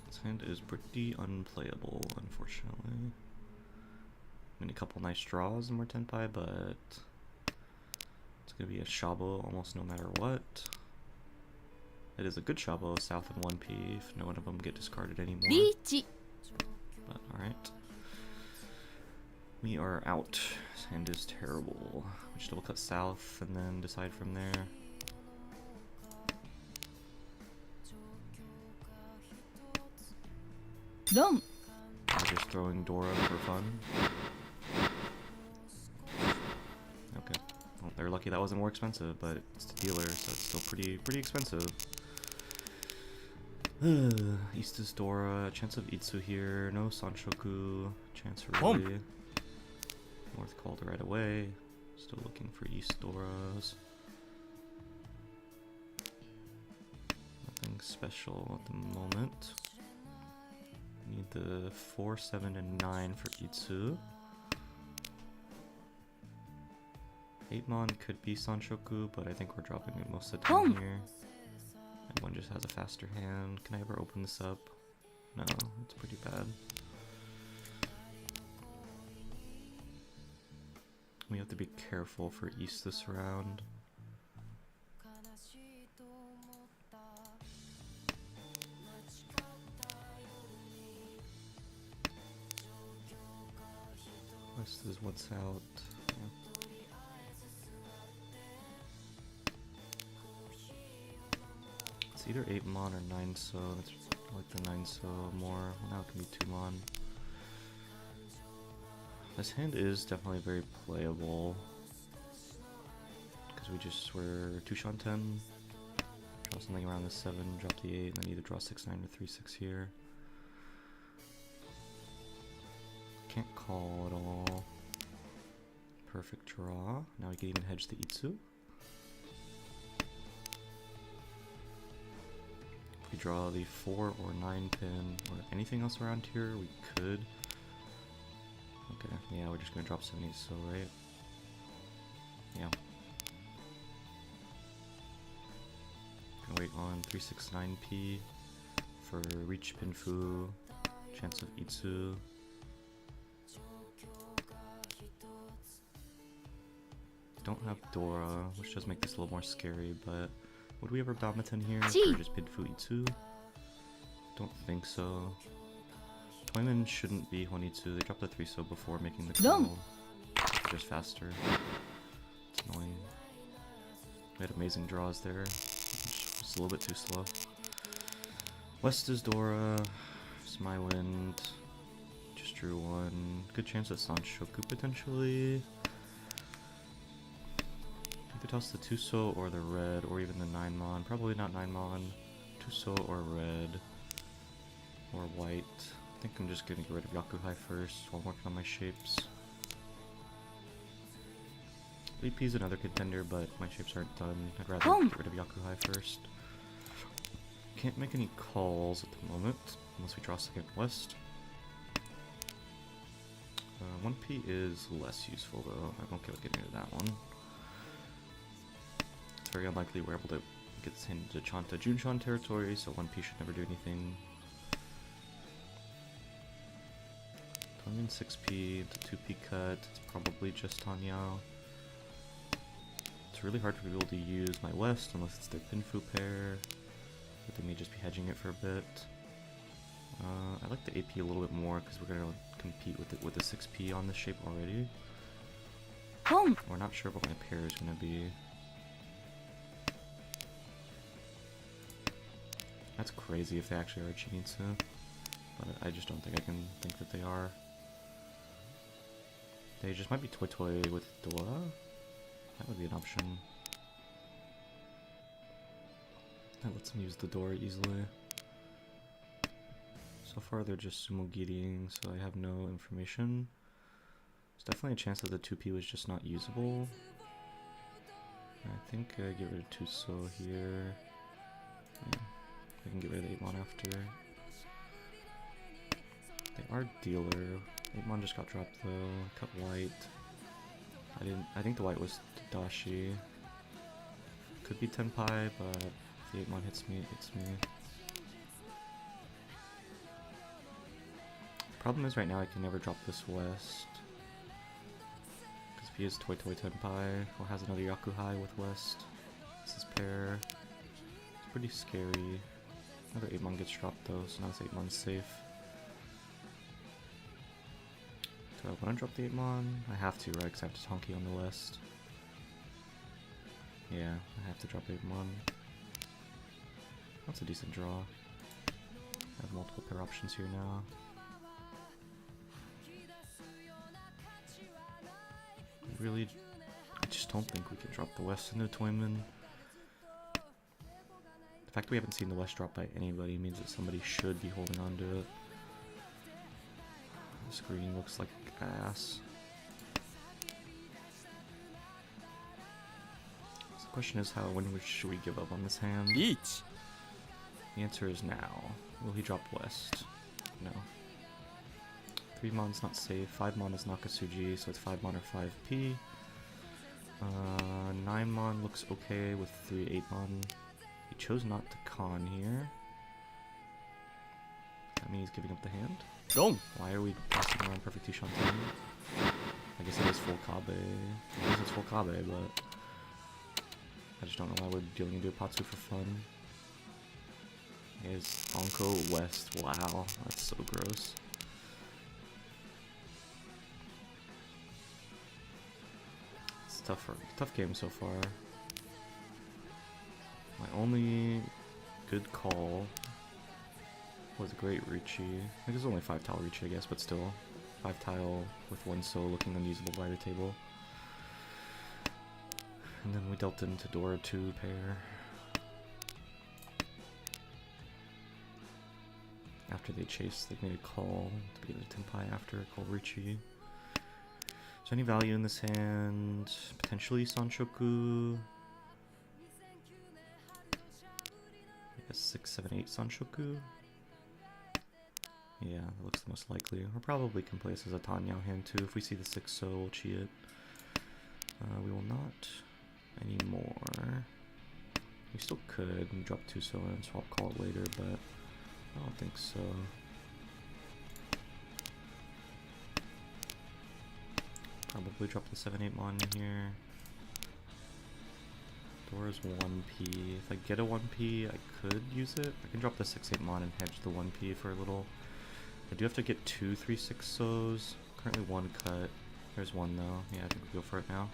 This hand is pretty unplayable, unfortunately. I mean, a couple nice draws and we're Tenpai, but it's gonna be a Shabo almost no matter what. It is a good Shabo, south and 1p, if no one of them get discarded anymore. リーチ But alright. We are out. This hand is terrible. We just double cut south and then decide from there. Dom. We're just throwing Dora for fun. Okay. Well, they're lucky that wasn't more expensive, but it's the dealer, so it's still pretty expensive. East is Dora, chance of Itsu here, no Sanshoku, chance really. North called right away. Still looking for East Doras. Nothing special at the moment. Need the 4, 7, and 9 for Itsu. 8mon could be Sanshoku, but I think we're dropping it most of the time here. And one just has a faster hand. Can I ever open this up? No, it's pretty bad. We have to be careful for East this round. West is what's out. Yeah. It's either 8mon or 9 So. That's I like the 9 So more. Well, now it can be 2mon. This hand is definitely very playable. Because we just were 2 Shan 10. Draw something around the 7, drop the 8, and then either draw 6, 9 or 3, 6 here. Can't call at all. Perfect draw. Now we can even hedge the Itsu. If we draw the 4 or 9 pin or anything else around here, we could. Okay, yeah, we're just gonna drop 70 So, right? Yeah. Gonna wait on 369p for reach Pinfu, chance of Itsu. Don't have Dora, which does make this a little more scary, but would we ever Damaten here or just Pinfu Itsu? Don't think so. Toyman shouldn't be Honitsu, they dropped the 3 So before making the call. Just faster. It's annoying. We had amazing draws there. Just a little bit too slow. West is Dora. It's my wind. Just drew one. Good chance at Sanshoku potentially. Either toss the Tuso or the red, or even the 9-mon. Probably not 9-mon. Tuso or red. Or white. I think I'm just gonna get rid of Yakuhai first while I'm working on my shapes. VP is another contender, but my shapes aren't done. I'd rather get rid of Yakuhai first. Can't make any calls at the moment, unless we draw second west. 1P is less useful though. I won't get into that one. It's very unlikely we're able to get this into Chanta Junshan territory, so 1P should never do anything. Tongan 6P, the 2P cut, it's probably just Tanyao. It's really hard for people to use my west unless it's their Pinfu pair, but they may just be hedging it for a bit. I like the AP a little bit more because we're going to compete with the 6P on this shape already. We're not sure what my pair is going to be. That's crazy if they actually are Chinitsu, but I just don't think I can think that they are. They just might be Toy Toy with Dora. That would be an option. That lets them use the door easily. So far they're just Sumogiriing, so I have no information. There's definitely a chance that the 2P was just not usable. I think I get rid of Tuso here. Yeah, I can get rid of the 8-mon after. They are dealer. 8-mon just got dropped though. Cut white. I think the white was Dashi. Could be Tenpai, but if the 8-mon hits me, it hits me. Problem is right now I can never drop this west. Because if he is Toy Toy Tenpai, or has another Yakuhai with west, this is pair. It's pretty scary. Another 8-mon gets dropped though, so now this 8-mon's safe. Do I want to drop the 8-mon? I have to, right? Because I have to Tonki on the west. Yeah, I have to drop 8-mon. That's a decent draw. I have multiple pair options here now. I just don't think we can drop the west into Toyman. The fact that we haven't seen the west drop by anybody means that somebody should be holding on to it. The screen looks like ass. So the question is when should we give up on this hand? Each. The answer is now. Will he drop west? No. 3-mon's not safe. 5-mon is Nakasuji, so it's 5-mon or 5P. 9-mon looks okay with 3 8-mon. He chose not to con here. That means he's giving up the hand. Wrong. Why are we passing around Perfect Tishan? I guess it is full Kabe. I guess it's full Kabe, but I just don't know why we're dealing into Patsu for fun. Is Onko West. Wow, that's so gross. It's tough game so far. My only good call was a great Ricci. I think it's only 5-tile Ricci, I guess, but still. 5-tile with 1 so looking unusable by the table. And then we dealt into Dora 2 pair. After they chased, they made a call to be able to Tenpai after call Ricci. Is there any value in this hand? Potentially Sanshoku. I guess 6, 7, 8 Sanshoku. Yeah, that looks the most likely. Or probably can play this as a Tanyao hand too. If we see the 6 so, we'll chi it. We will not anymore. We still could drop 2 so and swap call it later, but I don't think so. Probably drop the 7-8-mon in here. Dora's 1P. If I get a 1P, I could use it. I can drop the 6-8-mon and hedge the 1P for a little. I do have to get 2 3-6 so's. Currently 1 cut. There's 1 though. Yeah, I think we'll go for it now.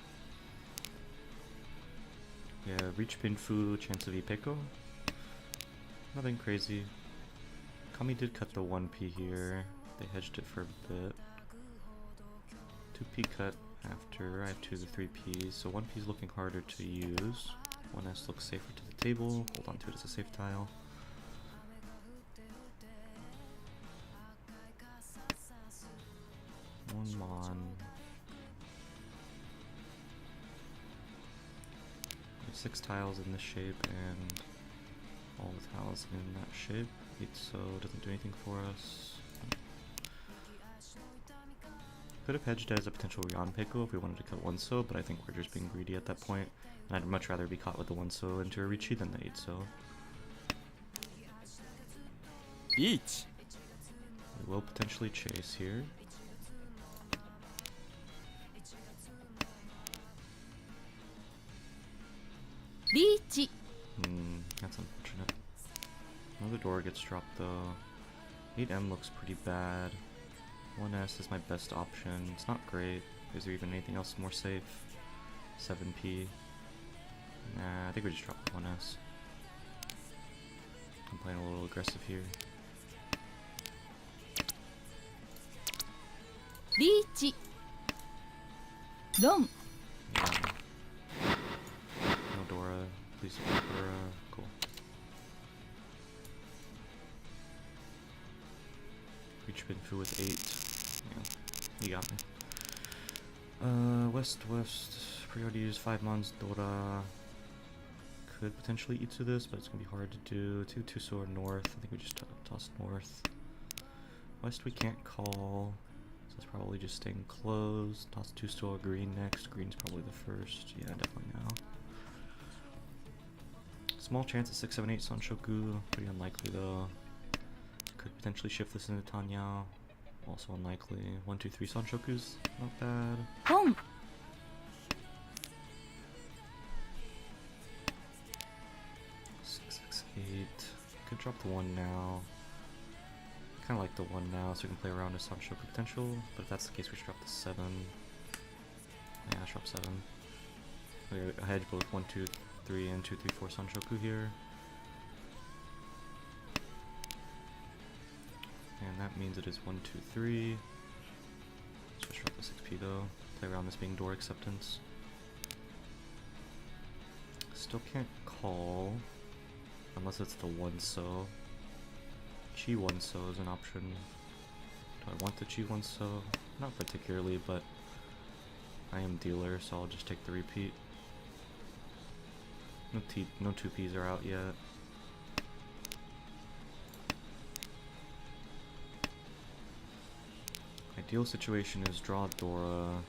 Yeah, reach Pinfu, chance of Ipeko. Nothing crazy. Kami did cut the 1P here. They hedged it for a bit. 2p cut after I have 2 of the 3p's, so 1p is looking harder to use. 1s looks safer to the table. Hold on to it as a safe tile. One mon. 6 tiles in this shape and all the tiles in that shape. 8 so doesn't do anything for us. Could have hedged as a potential Rion Pico if we wanted to cut 1 so, but I think we're just being greedy at that point. And I'd much rather be caught with the 1 so into a Richi than the 8 so. Each. We will potentially chase here. Reach. That's unfortunate. Another door gets dropped though. 8M looks pretty bad. 1S is my best option. It's not great. Is there even anything else more safe? 7p. Nah, I think we just dropped 1S. I'm playing a little aggressive here. Reach. Long. Yeah. No Dora. Please don't Dora. Cool. Reach Binfu with 8. Yeah, you got me. West. Priority use 5 mons. Dora. Could potentially eat to this, but it's gonna be hard to do. 2 so north. I think we just tossed north. West we can't call. So it's probably just staying closed. Toss 2 so green next. Green's probably the first. Yeah, definitely now. Small chance at 6, 7, 8 Sanshoku. Pretty unlikely though. Could potentially shift this into Tanyao. Also unlikely. 1, 2, 3 Sanshoku's not bad. Boom. 6, 6, 8. Could drop the 1 now. Kind of like the 1 now, so we can play around with Sanshoku potential. But if that's the case, we should drop the 7. Yeah, let's drop 7. We hedge both 1, 2, 3, and 2, 3, 4 Sanshoku here. And that means it is 1, 2, 3. So let's drop the 6p though. Play around this being door acceptance. Still can't call. Unless it's the 1 so. Chi 1 so is an option. Do I want the Chi 1 so? Not particularly, but I am dealer, so I'll just take the repeat. No 2Ps are out yet. Ideal situation is draw Dora.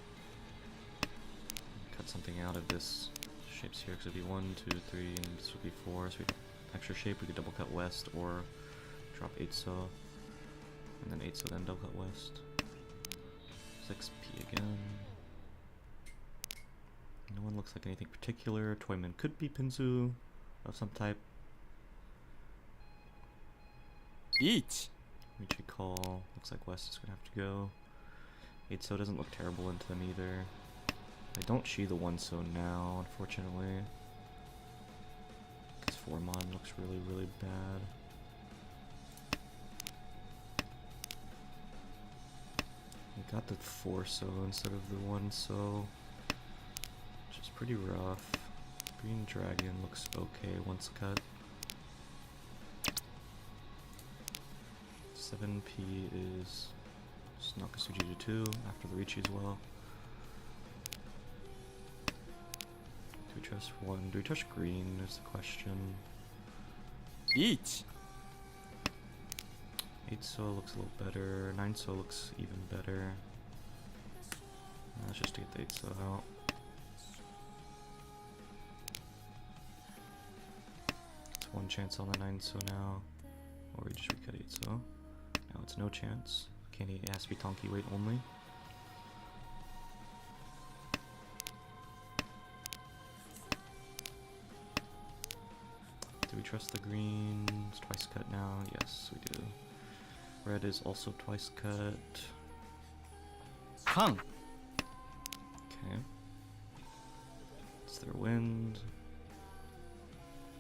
Cut something out of this shapes here, because it'd be 1, 2, 3, and this would be 4. So we extra shape, we could double cut west or drop 8 so. And then 8 so, then double cut west. 6p again. No one looks like anything particular. Toyman could be Pinzu of some type. Each. Michi call. Looks like West is gonna have to go. 8 so doesn't look terrible into them either. I don't Chi the 1 so now, unfortunately. Because 4 mon looks really bad. We got the 4 so instead of the 1 so. Which is pretty rough. Green Dragon looks okay once cut. 7p is Nakasuji to 2 after the Richi as well. Do we trust 1? Do we trust green is the question. Each. 8 so looks a little better. 9 so looks even better. Let's just get the 8 so out. It's 1 chance on the 9 so now. Or we just recut 8 so. Now it's no chance. It has to be Tonki weight only. Do we trust the green? It's twice cut now. Yes, we do. Red is also twice cut. Kang. Okay. It's their wind.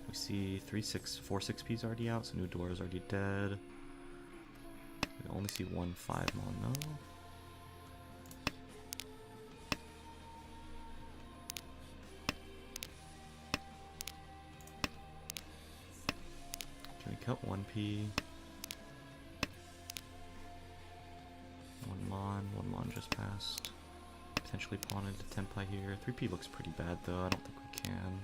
We see 4 6P's already out, so new door is already dead. We only see 1 5 mono. Can we cut 1p? 1 mon just passed. Potentially pawn into Tenpai here. 3p looks pretty bad though, I don't think we can.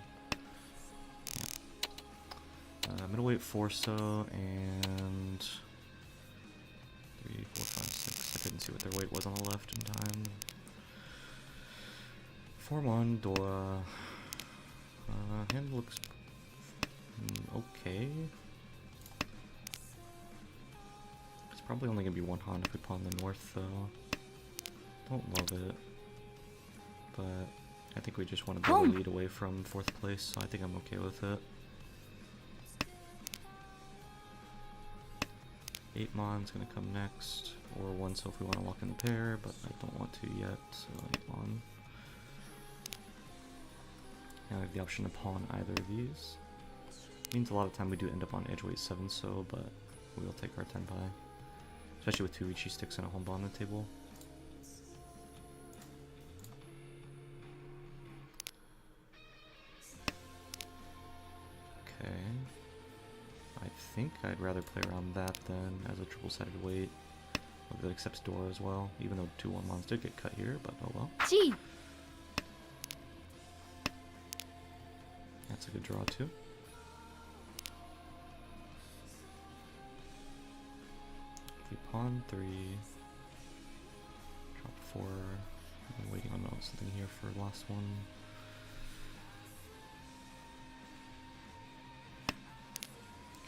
Yeah. Middleweight Forso and 3, 4, 5, 6. I couldn't see what their weight was on the left in time. 4 mon, Dora. Hand looks okay. It's probably only gonna be 1 Han if we pawn the north though. Don't love it. But I think we just want to build a lead away from 4th place, so I think I'm okay with it. 8 mon's gonna come next, or 1 so if we want to lock in the pair, but I don't want to yet, so 8 mon. Now I have the option to pawn either of these. Means a lot of time we do end up on edge weight 7 so, but we'll take our Tenpai. Especially with 2 Ichi sticks and a Honba on the table. Okay. I think I'd rather play around that than as a triple-sided weight. That accepts Dora as well, even though 2 1 mons did get cut here, but oh well. G. That's a good draw too. We pawn 3, drop 4. I'm waiting on something here for the last one.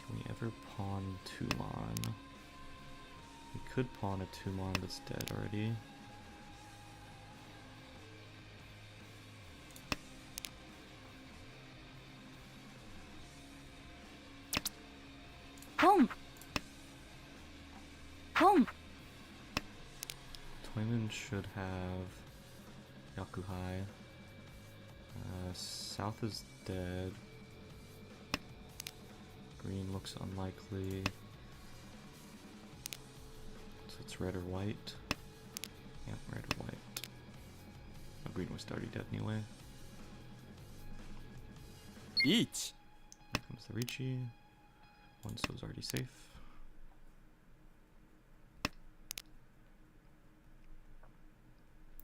Can we ever pawn 2 mon? We could pawn a 2 mon that's dead already. Home. Home. Toyman should have Yakuhai. South is dead. Green looks unlikely. So it's red or white. Yeah, red or white. Oh, green was already dead anyway. Each. Here comes the Ricci. 1 so is already safe.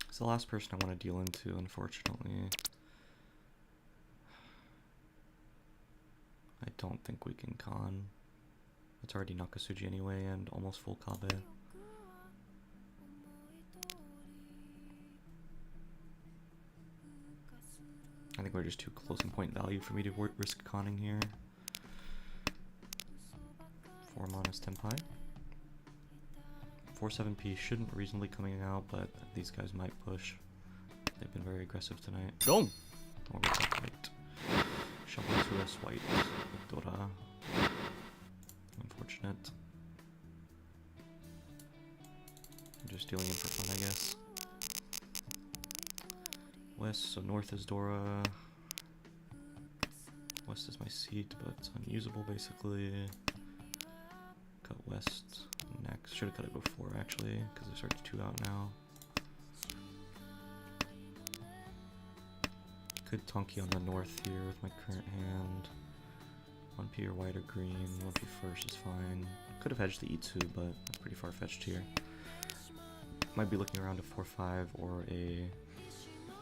It's the last person I want to deal into, unfortunately. I don't think we can con. It's already Nakasuji anyway and almost full Kabe. I think we're just too close in point value for me to risk conning here. 4 Monas Tenpai. 4-7p shouldn't reasonably coming out, but these guys might push. They've been very aggressive tonight. Wrong. Or we take white. Shuffle to us white with Dora. Unfortunate. I'm just dealing in for fun, I guess. West, so north is Dora. West is my seat, but it's unusable basically. Cut west next. Should have cut it before actually, because there's already 2 out now. Could Tonki on the north here with my current hand. 1p or white or green. 1p first is fine. Could have hedged the E2, but that's pretty far fetched here. Might be looking around a 4-5 or a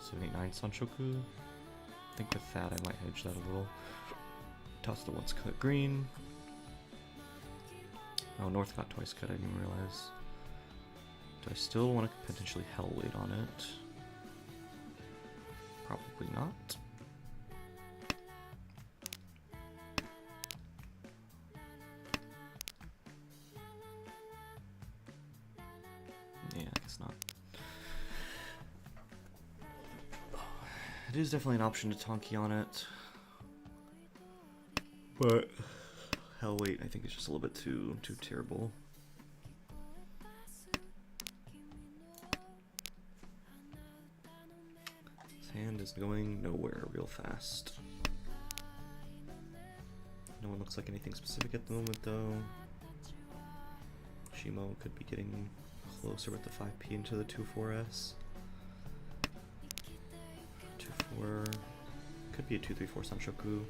7-8-9 Sanshoku. I think with that I might hedge that a little. Toss the once cut green. Oh, north got twice cut, I didn't realize. Do I still want to potentially hell wait on it? Probably not. Yeah, I guess not. It is definitely an option to Tonki on it. But hell wait, I think it's just a little bit too terrible. His hand is going nowhere real fast. No one looks like anything specific at the moment though. Shimo could be getting closer with the 5p into the 2-4s. 2-4 could be a 2-3-4 Sanshoku.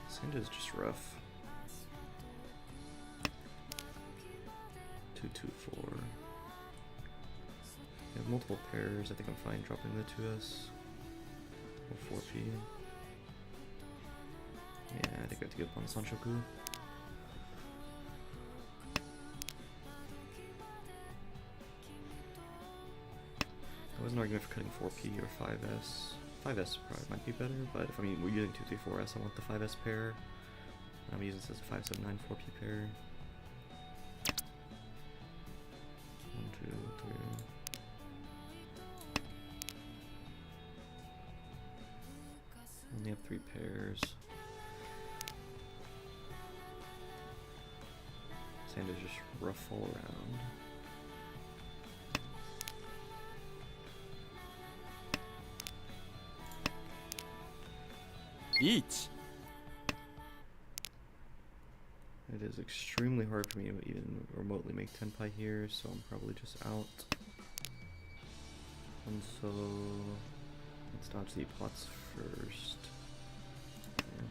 Sand is just rough. 2-2-4. We have multiple pairs. I think I'm fine dropping the 2s or 4p. Yeah, I think I have to give up on Sanshoku. I was an argument for cutting 4p or 5s. 5s probably might be better, but if we're using 2-3-4s, I want the 5s pair. I'm using this as a 5-7-9 4p pair. 1, 2, 3. Only have 3 pairs. Sand is just rough all around. Each. It is extremely hard for me to even remotely make tenpai here, so I'm probably just out. And so let's dodge the pots first. Yeah.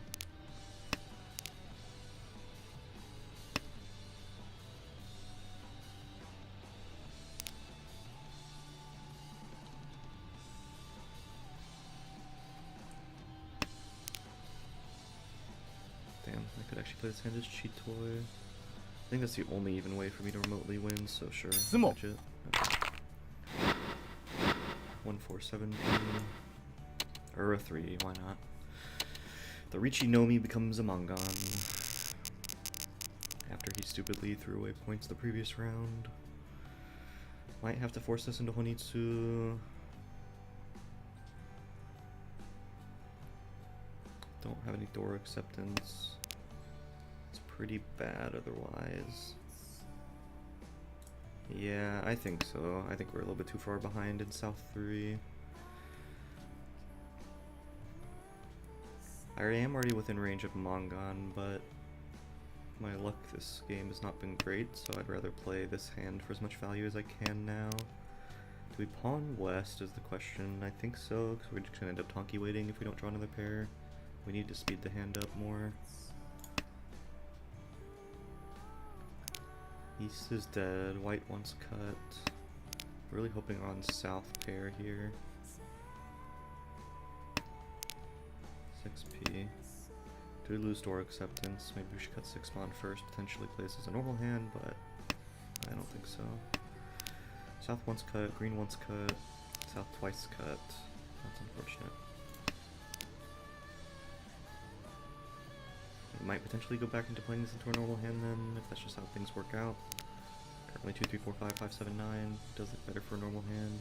Damn, I could actually play this hand as cheat toy. I think that's the only even way for me to remotely win, so sure. Sumo. Legit. Okay. 1-4-7 or a 3, why not? The Richi Nomi becomes a Mangan after he stupidly threw away points the previous round. Might have to force this into Honitsu. Don't have any door acceptance. It's pretty bad otherwise. Yeah, I think so. I think we're a little bit too far behind in South 3. I am already within range of Mangan, but my luck this game has not been great, so I'd rather play this hand for as much value as I can now. Do we pawn west is the question. I think so, because we're just going to end up Tonki waiting if we don't draw another pair. We need to speed the hand up more. East is dead, white wants cut. Really hoping on south pair here. 6p. Do we lose door acceptance? Maybe we should cut 6 mon first, potentially play this as a normal hand, but I don't think so. South once cut, green once cut, south twice cut. That's unfortunate. We might potentially go back into playing this into a normal hand then, if that's just how things work out. Currently 2, 3, 4, 5, 5, 7, 9. Does look better for a normal hand.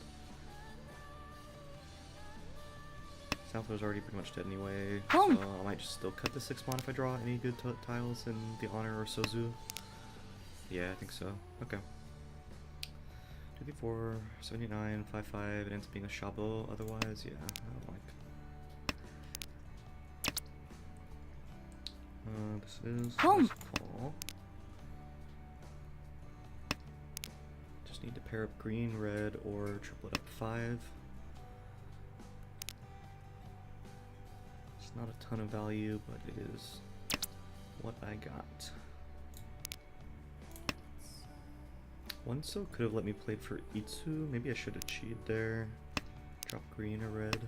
South was already pretty much dead anyway, so I might just still cut the 6 mon if I draw any good tiles in the Honor or Sozu. Yeah, I think so. Okay. 2, 3, 4, 79, 5, 5. It ends up being a Shabo otherwise. Yeah, I don't like. This is fall. Just need to pair up green, red, or triplet up 5. It's not a ton of value, but it is what I got. One so could have let me play for Itsu. Maybe I should have cheated there. Drop green or red.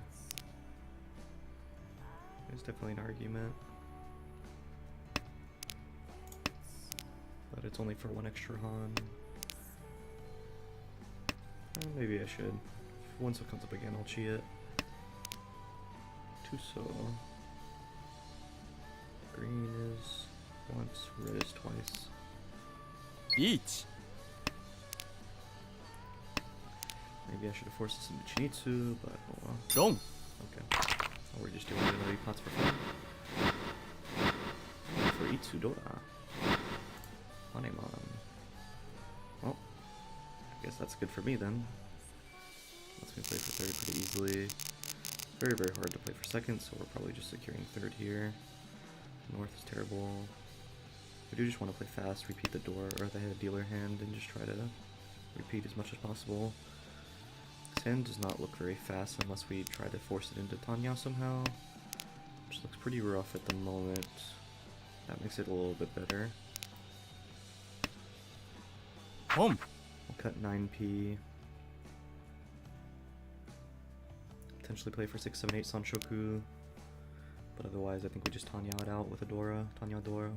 There's definitely an argument. But it's only for 1 extra Han. Maybe I should. If one so comes up again, I'll cheat it. 2 so. Green is once, red is twice. Each. Maybe I should have forced this into Chinitsu, but oh well. Don't. Okay. Oh, we're just doing another pots for fun. For Itsudora. Hanemon. Well, I guess that's good for me then. Let's play for third pretty easily. Very, very hard to play for second, so we're probably just securing third here. North is terrible. I do just want to play fast, repeat the door or the dealer hand, and just try to repeat as much as possible. This hand does not look very fast unless we try to force it into Tanyao somehow. Which looks pretty rough at the moment. That makes it a little bit better. Home. We'll cut 9p. Potentially play for 6, 7, 8 Sanshoku. But otherwise I think we just Tanyao it out with a Dora. Tanyao Dora.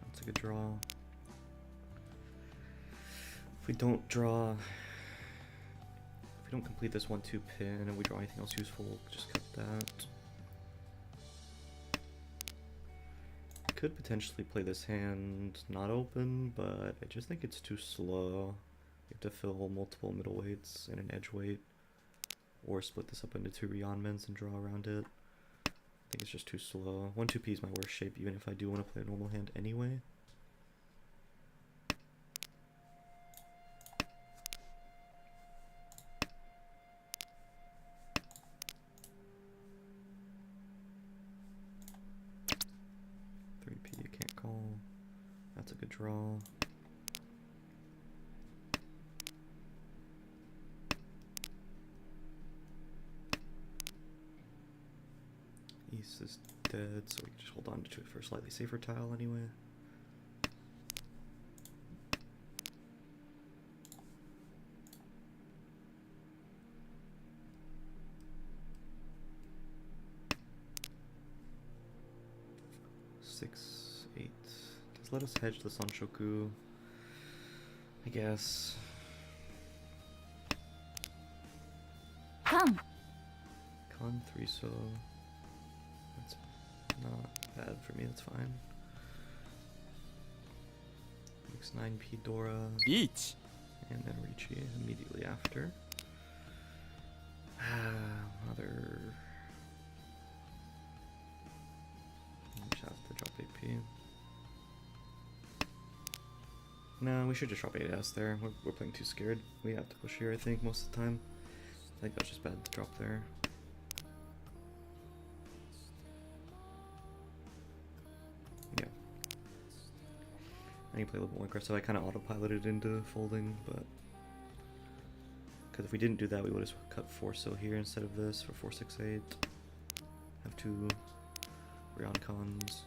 That's a good draw. If we don't draw... If we don't complete this 1-2 pin and we draw anything else useful, we'll just cut that. Could potentially play this hand not open, but I just think it's too slow. You have to fill multiple middleweights and an edge weight, or split this up into 2 Rionmans and draw around it. I think it's just too slow. 1-2p is my worst shape, even if I do want to play a normal hand anyway. That's a good draw. East is dead, so we can just hold on to it for a slightly safer tile anyway. Six, 8. Let us hedge the Sanshoku, I guess. Come. Con 3, so that's not bad for me, that's fine. Makes 9p Dora. Each. And then Ricci immediately after. Mother. Just have to drop 8p. No, we should just drop 8S there. We're playing too scared. We have to push here, I think, most of the time. I think that's just bad to drop there. Yeah. I need to play a little more aggressive. I kind of autopiloted into folding, but... Because if we didn't do that, we would have cut 4 so here instead of this for 4, 6, 8. Have 2 Ryoncons.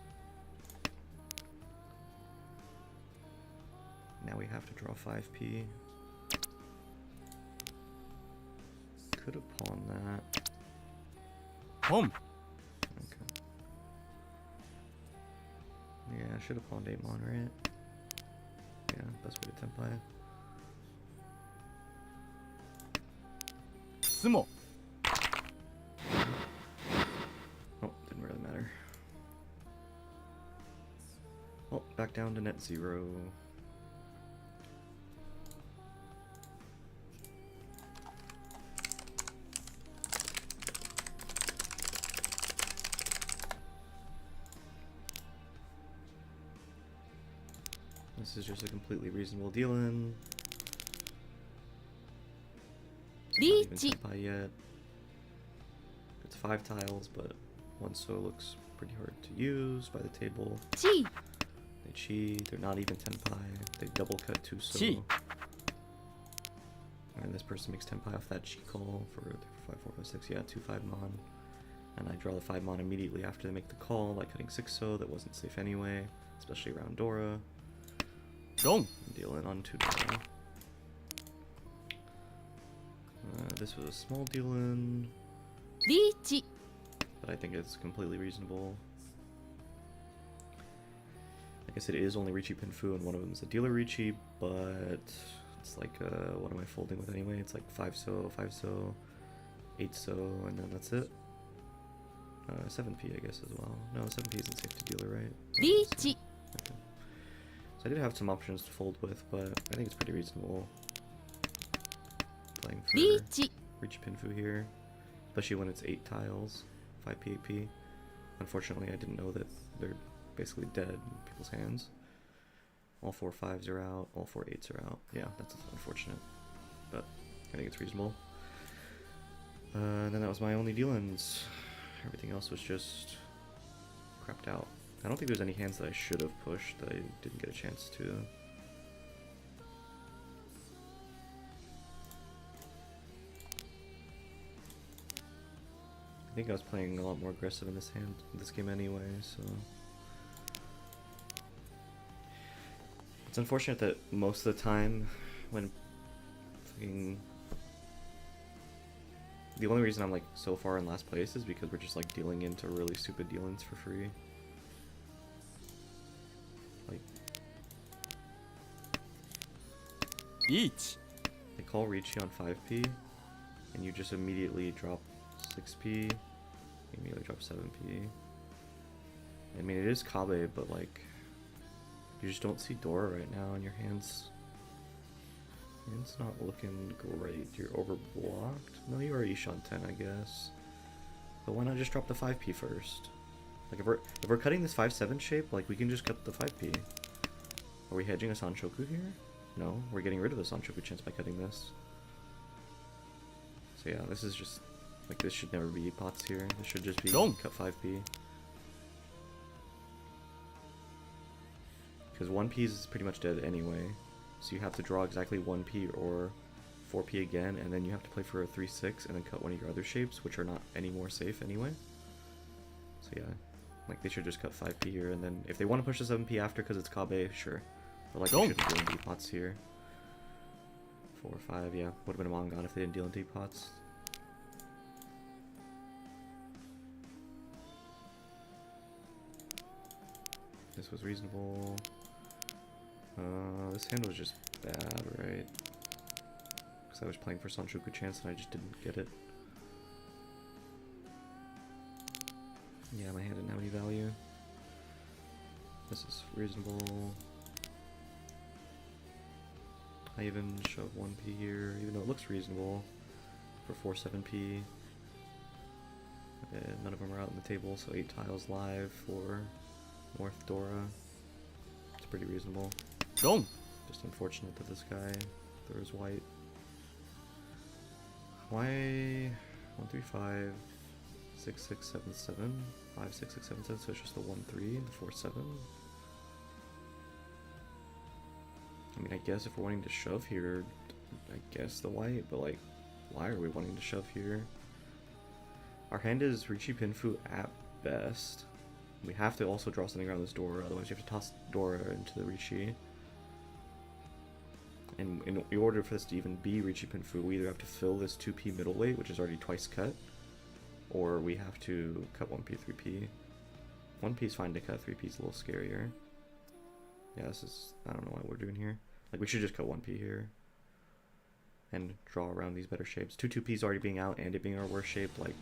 Now we have to draw 5p. Could have pawned that. Home. Okay. Yeah, I should have pawned 8 mon, right? Yeah, best way to tempai. Sumo. Oh, didn't really matter. Well, back down to net 0. This is just a completely reasonable deal-in. Not even Reach. tempai yet. It's 5 tiles, but 1 so looks pretty hard to use by the table. Chi. They cheat, they're not even tenpai. They double cut 2 so. Chi. And this person makes tenpai off that chi call for 5, 4, 5, 6. Yeah, 2, 5 mon. And I draw the 5 mon immediately after they make the call by cutting 6 so. That wasn't safe anyway, especially around Dora. Long. Deal in on 2 Dora. This was a small deal in, Reach. but I think it's completely reasonable. I guess it is only Ricci Pinfu and one of them is a dealer Ricci, but it's like, what am I folding with anyway? It's like 5 so, 5 so, 8 so, and then that's it. 7p I guess as well. No, 7p isn't safe to dealer, right? Reach. Okay. So I did have some options to fold with, but I think it's pretty reasonable. Playing for Reach. Ricci Pinfu here, especially when it's 8 tiles, 5p, 8p. Unfortunately, I didn't know that they're basically dead in people's hands. All 4 5s are out, all 4 8s are out. Yeah, that's unfortunate, but I think it's reasonable. And then that was my only deal-ins. Everything else was just crapped out. I don't think there's any hands that I should have pushed that I didn't get a chance to. I think I was playing a lot more aggressive in this game anyway, so. It's unfortunate that most of the time when fucking the only reason I'm like so far in last place is because we're just like dealing into really stupid dealings for free. Like Eat. they call Ricci on 5p and you just immediately drop 6p, you immediately drop 7p. I mean it is Kabe, but like you just don't see Dora right now in your hands. It's not looking great. You're overblocked. No, you are Ishan 10, I guess. But why not just drop the 5p first? Like if we're cutting this 5-7 shape, like we can just cut the 5p. Are we hedging a Sanshoku here? No, we're getting rid of the Sanshoku chance by cutting this. So yeah, this is just like this should never be pots here. This should just be cut 5p. Because 1p is pretty much dead anyway. So you have to draw exactly 1p or 4p again, and then you have to play for a 3-6 and then cut one of your other shapes, which are not any more safe anyway. So yeah, like they should just cut 5p here, and then if they want to push the 7p after because it's Kabe, sure. But like they should deal in deep pots here. 4 or 5, yeah. Would have been a Mongon if they didn't deal in deep pots. This was reasonable. This hand was just bad, right? Because I was playing for Sanshoku chance and I just didn't get it. Yeah, my hand didn't have any value. This is reasonable. I even shove 1p here, even though it looks reasonable for 4-7p. And none of them are out on the table, so 8 tiles live for North Dora. It's pretty reasonable. Go. Just unfortunate that this guy throws white. Why 1 3 5 6 6 7 7 5 6 6 7 7? So it's just the 1 3 and the 4 7. I mean, I guess if we're wanting to shove here, I guess the white, but like, why are we wanting to shove here? Our hand is Ricci Pinfu at best. We have to also draw something around this door, otherwise you have to toss Dora into the Ricci. And in order for this to even be Ricci Pinfu, we either have to fill this 2p middleweight, which is already twice cut, or we have to cut 1p, 3p. 1p is fine to cut, 3p is a little scarier. Yeah, this is, I don't know what we're doing here. Like, we should just cut 1p here. And draw around these better shapes. 2-2p's already being out and it being our worst shape, like,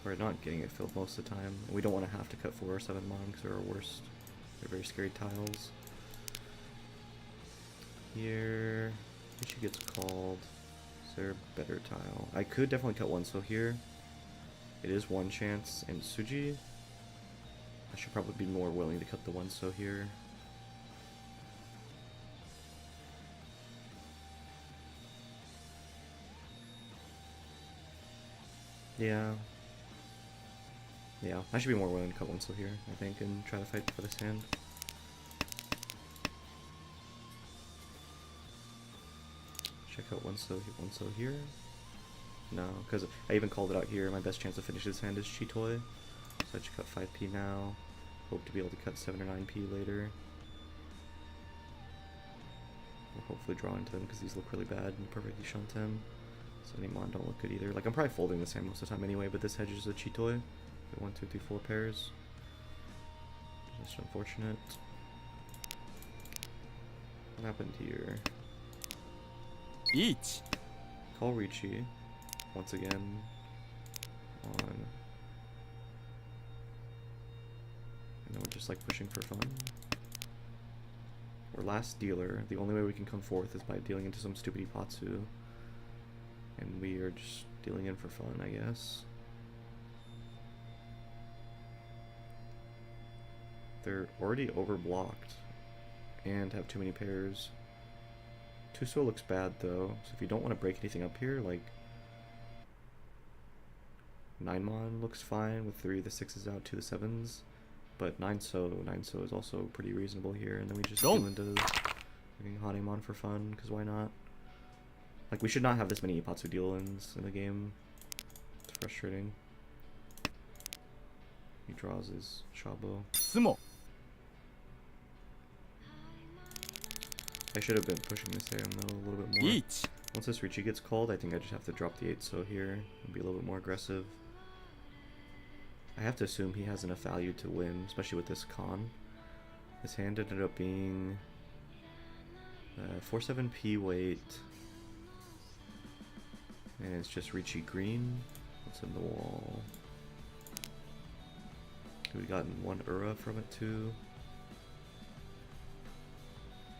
we're not getting it filled most of the time. And we don't want to have to cut 4 or 7 monks, they're our worst. They're very scary tiles. Here, Ichi gets called. Is there a better tile? I could definitely cut 1 so here. It is 1 chance, and Tsuji. I should probably be more willing to cut the 1 so here. Yeah. Yeah, I should be more willing to cut 1 so here, I think, and try to fight for this hand. Check out 1 so here. No, because I even called it out here. My best chance to finish this hand is Chitoy. So I should cut 5p now. Hope to be able to cut 7 or 9p later. We'll hopefully draw into them because these look really bad and perfectly Shanten. So Nimon don't look good either. Like, I'm probably folding this hand most of the time anyway, but this hedges a Chitoy. 1, 2, 3, 4 pairs. Just unfortunate. What happened here? Eat. Call Ricci once again on, and then we're just like pushing for fun. We're last dealer. The only way we can come forth is by dealing into some stupid Ipatsu, and we are just dealing in for fun, I guess. They're already overblocked and have too many pairs. Tuso looks bad though, so if you don't want to break anything up here, like, 9 mon looks fine with 3 of the 6s out, 2 of the 7s. But 9 so is also pretty reasonable here, and then we just deal into Hanemon for fun, because why not? Like, we should not have this many Ipatsu deal-ins in the game. It's frustrating. He draws his Shabo. Sumo. I should have been pushing this ARML a little bit more. Each. Once this Ricci gets called, I think I just have to drop the 8 so here and be a little bit more aggressive. I have to assume he has enough value to win, especially with this con. His hand ended up being 4-7p weight. And it's just Ricci green. What's in the wall? We gotten 1 Ura from it too.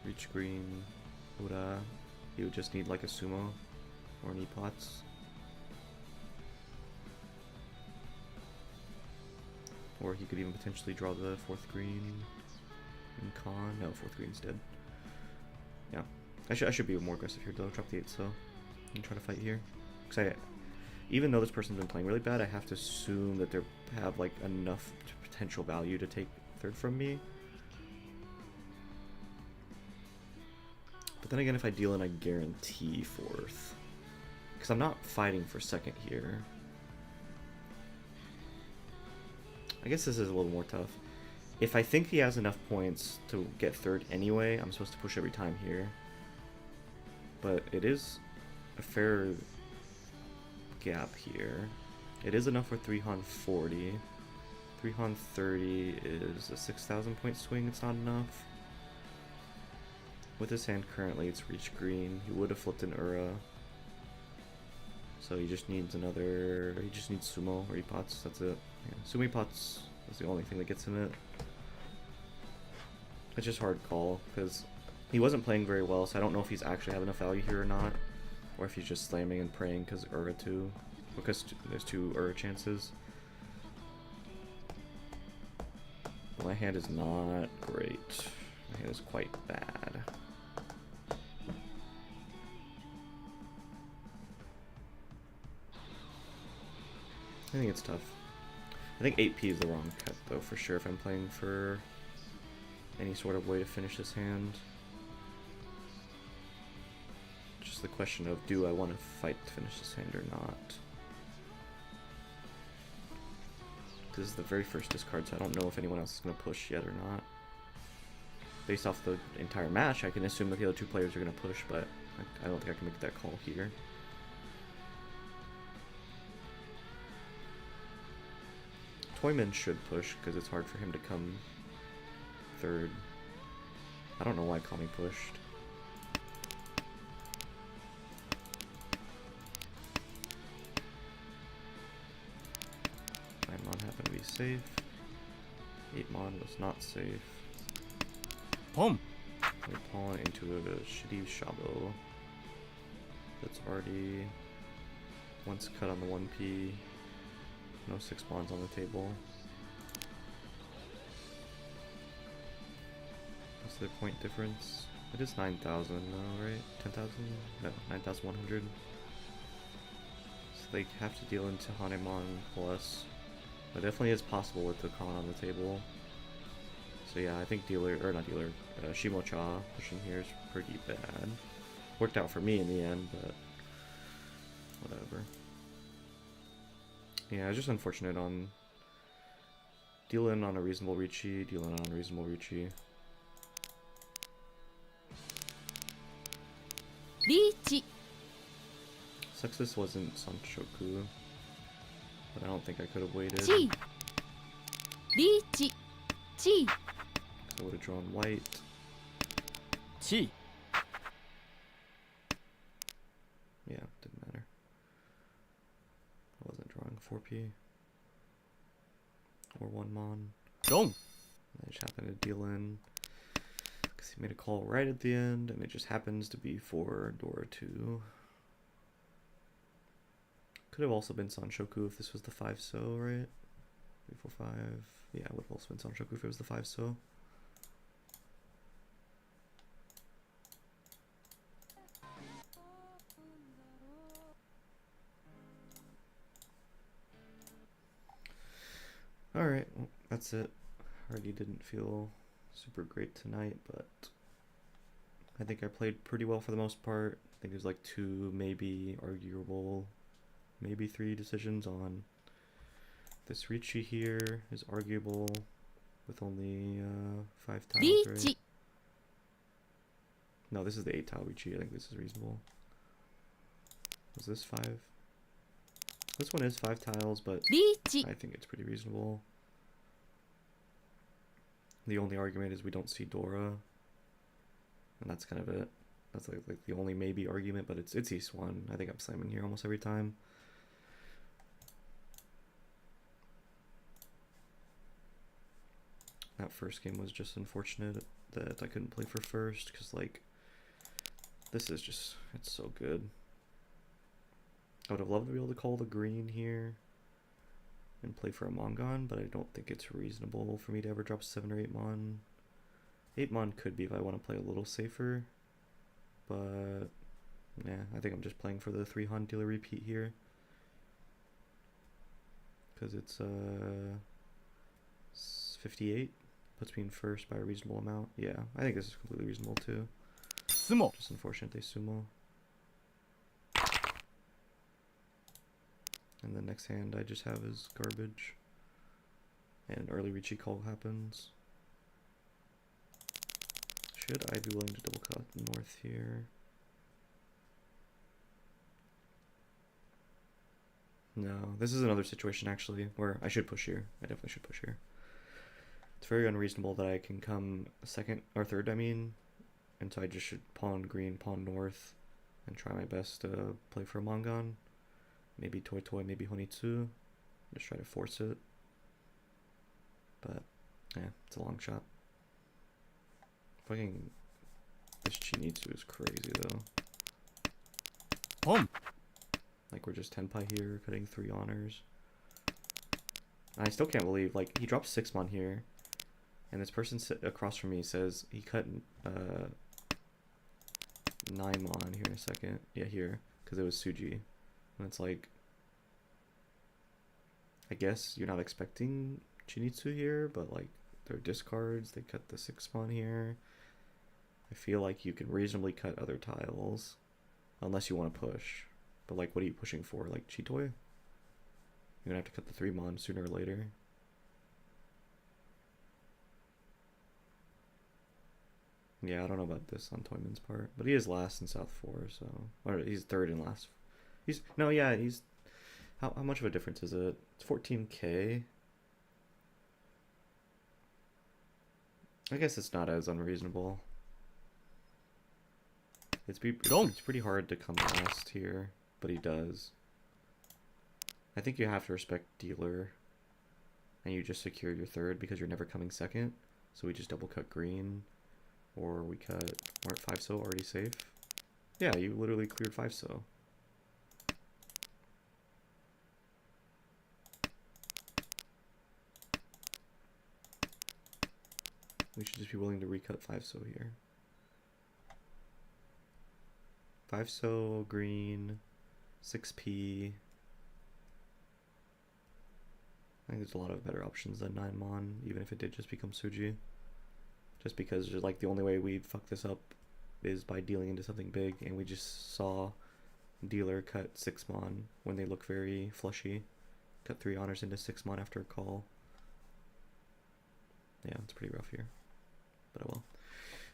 Reach green. Ura. He would just need like a sumo or an E-Pots. Or he could even potentially draw the 4th green in con. No, 4th green's dead. Yeah. I should be more aggressive here though. Drop the 8 so. And try to fight here. Because even though this person's been playing really bad, I have to assume that they have like enough potential value to take 3rd from me. But then again, if I deal in, I guarantee 4th. Because I'm not fighting for 2nd here. I guess this is a little more tough. If I think he has enough points to get 3rd anyway, I'm supposed to push every time here. But it is a fair gap here. It is enough for 340. 330 is a 6,000 point swing. It's not enough. With his hand currently, it's reach green. He would have flipped an Ura. So he just needs another. He just needs sumo or E-Pots. That's it. Yeah, sumo E-Pots is the only thing that gets him it. It's just hard call because he wasn't playing very well, so I don't know if he's actually have enough value here or not, or if he's just slamming and praying because Ura 2, because there's 2 Ura chances. My hand is not great. My hand is quite bad. I think it's tough. I think 8p is the wrong cut though, for sure, if I'm playing for any sort of way to finish this hand. Just the question of, do I want to fight to finish this hand or not? This is the very first discard, so I don't know if anyone else is going to push yet or not. Based off the entire match, I can assume that the other 2 players are going to push, but I don't think I can make that call here. Toyman should push, because it's hard for him to come 3rd. I don't know why Kami pushed. Mon happened to be safe. 8 mon was not safe. Pom. We pawn into a shitty Shabo that's already once cut on the 1p. No 6 pawns on the table. What's their point difference? It is 9,000 now, right? 10,000? No, 9,100. So they have to deal into Hanemon plus. But definitely is possible with the con on the table. So yeah, I think Shimocha pushing here is pretty bad. Worked out for me in the end, but whatever. Yeah, it's just unfortunate on deal in on a reasonable Ricci, deal in on a reasonable Ricci. Ricci. Sucks this wasn't Sanshoku. But I don't think I could have waited. Chi. Ricci. Chi. I would have drawn white. Chi. Yeah, didn't matter. I wasn't drawing 4p. Or 1 mon. Dong. I just happened to deal in. Because he made a call right at the end, and it just happens to be for Dora 2. Could have also been Sanshoku if this was the 5 so, right? 3, 4, 5. Yeah, it would have also been Sanshoku if it was the 5 so. Alright, well, that's it. Already didn't feel super great tonight, but I think I played pretty well for the most part. I think there's like 2 maybe arguable, maybe 3 decisions on this Ricci here is arguable with only 5 tiles, right? リーチ No, this is the 8 tile Ricci. I think this is reasonable. Was this 5? This one is 5 tiles, but リーチ I think it's pretty reasonable. The only argument is we don't see Dora, and that's kind of it. That's like the only maybe argument, but it's East 1. I think I'm slamming here almost every time. That first game was just unfortunate that I couldn't play for first, because like, this is just, it's so good. I would have loved to be able to call the green here and play for a Mongon, but I don't think it's reasonable for me to ever drop 7 or 8 Mon. 8 Mon could be if I want to play a little safer, but yeah, I think I'm just playing for the 3 Han dealer repeat here. Because it's 58, puts me in first by a reasonable amount. Yeah, I think this is completely reasonable too. 相撲 Just unfortunate they sumo. And the next hand I just have is garbage. And an early Ricci call happens. Should I be willing to double cut north here? No, this is another situation actually where I should push here. I definitely should push here. It's very unreasonable that I can come second or third, I mean, and so I just should pawn green, pawn north, and try my best to play for a Mongon. Maybe Toy Toy, maybe Honitsu. Just try to force it. But yeah, it's a long shot. Fucking this Chinitsu is crazy though. ポン Like we're just Tenpai here, cutting 3 honors. And I still can't believe, like, he drops 6 mon here, and this person across from me says he cut 9 mon here in a second. Yeah, here, because it was Suji. And it's like, I guess you're not expecting Chinitsu here, but like, they're discards, they cut the 6 mon here. I feel like you can reasonably cut other tiles, unless you want to push. But like, what are you pushing for? Like, Chitoy? You're gonna have to cut the 3 mon sooner or later. Yeah, I don't know about this on Toyman's part, but he is last in South 4, so... Or he's third in last. He's... No, yeah, he's... How much of a difference is it? It's 14k. I guess it's not as unreasonable. It's pretty hard to come last here, but he does. I think you have to respect dealer, and you just secure your third because you're never coming second. So we just double cut green, or we cut... We're at 5-so, already safe. Yeah, you literally cleared 5-so. We should just be willing to recut 5-so here. 5-so, green, 6p. I think there's a lot of better options than 9 mon, even if it did just become Suji. Just because like the only way we fuck this up is by dealing into something big, and we just saw dealer cut 6 mon when they look very flushy. Cut 3 honors into 6 mon after a call. Yeah, it's pretty rough here. But oh well.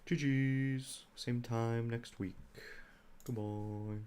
GG's. Same time next week. Goodbye.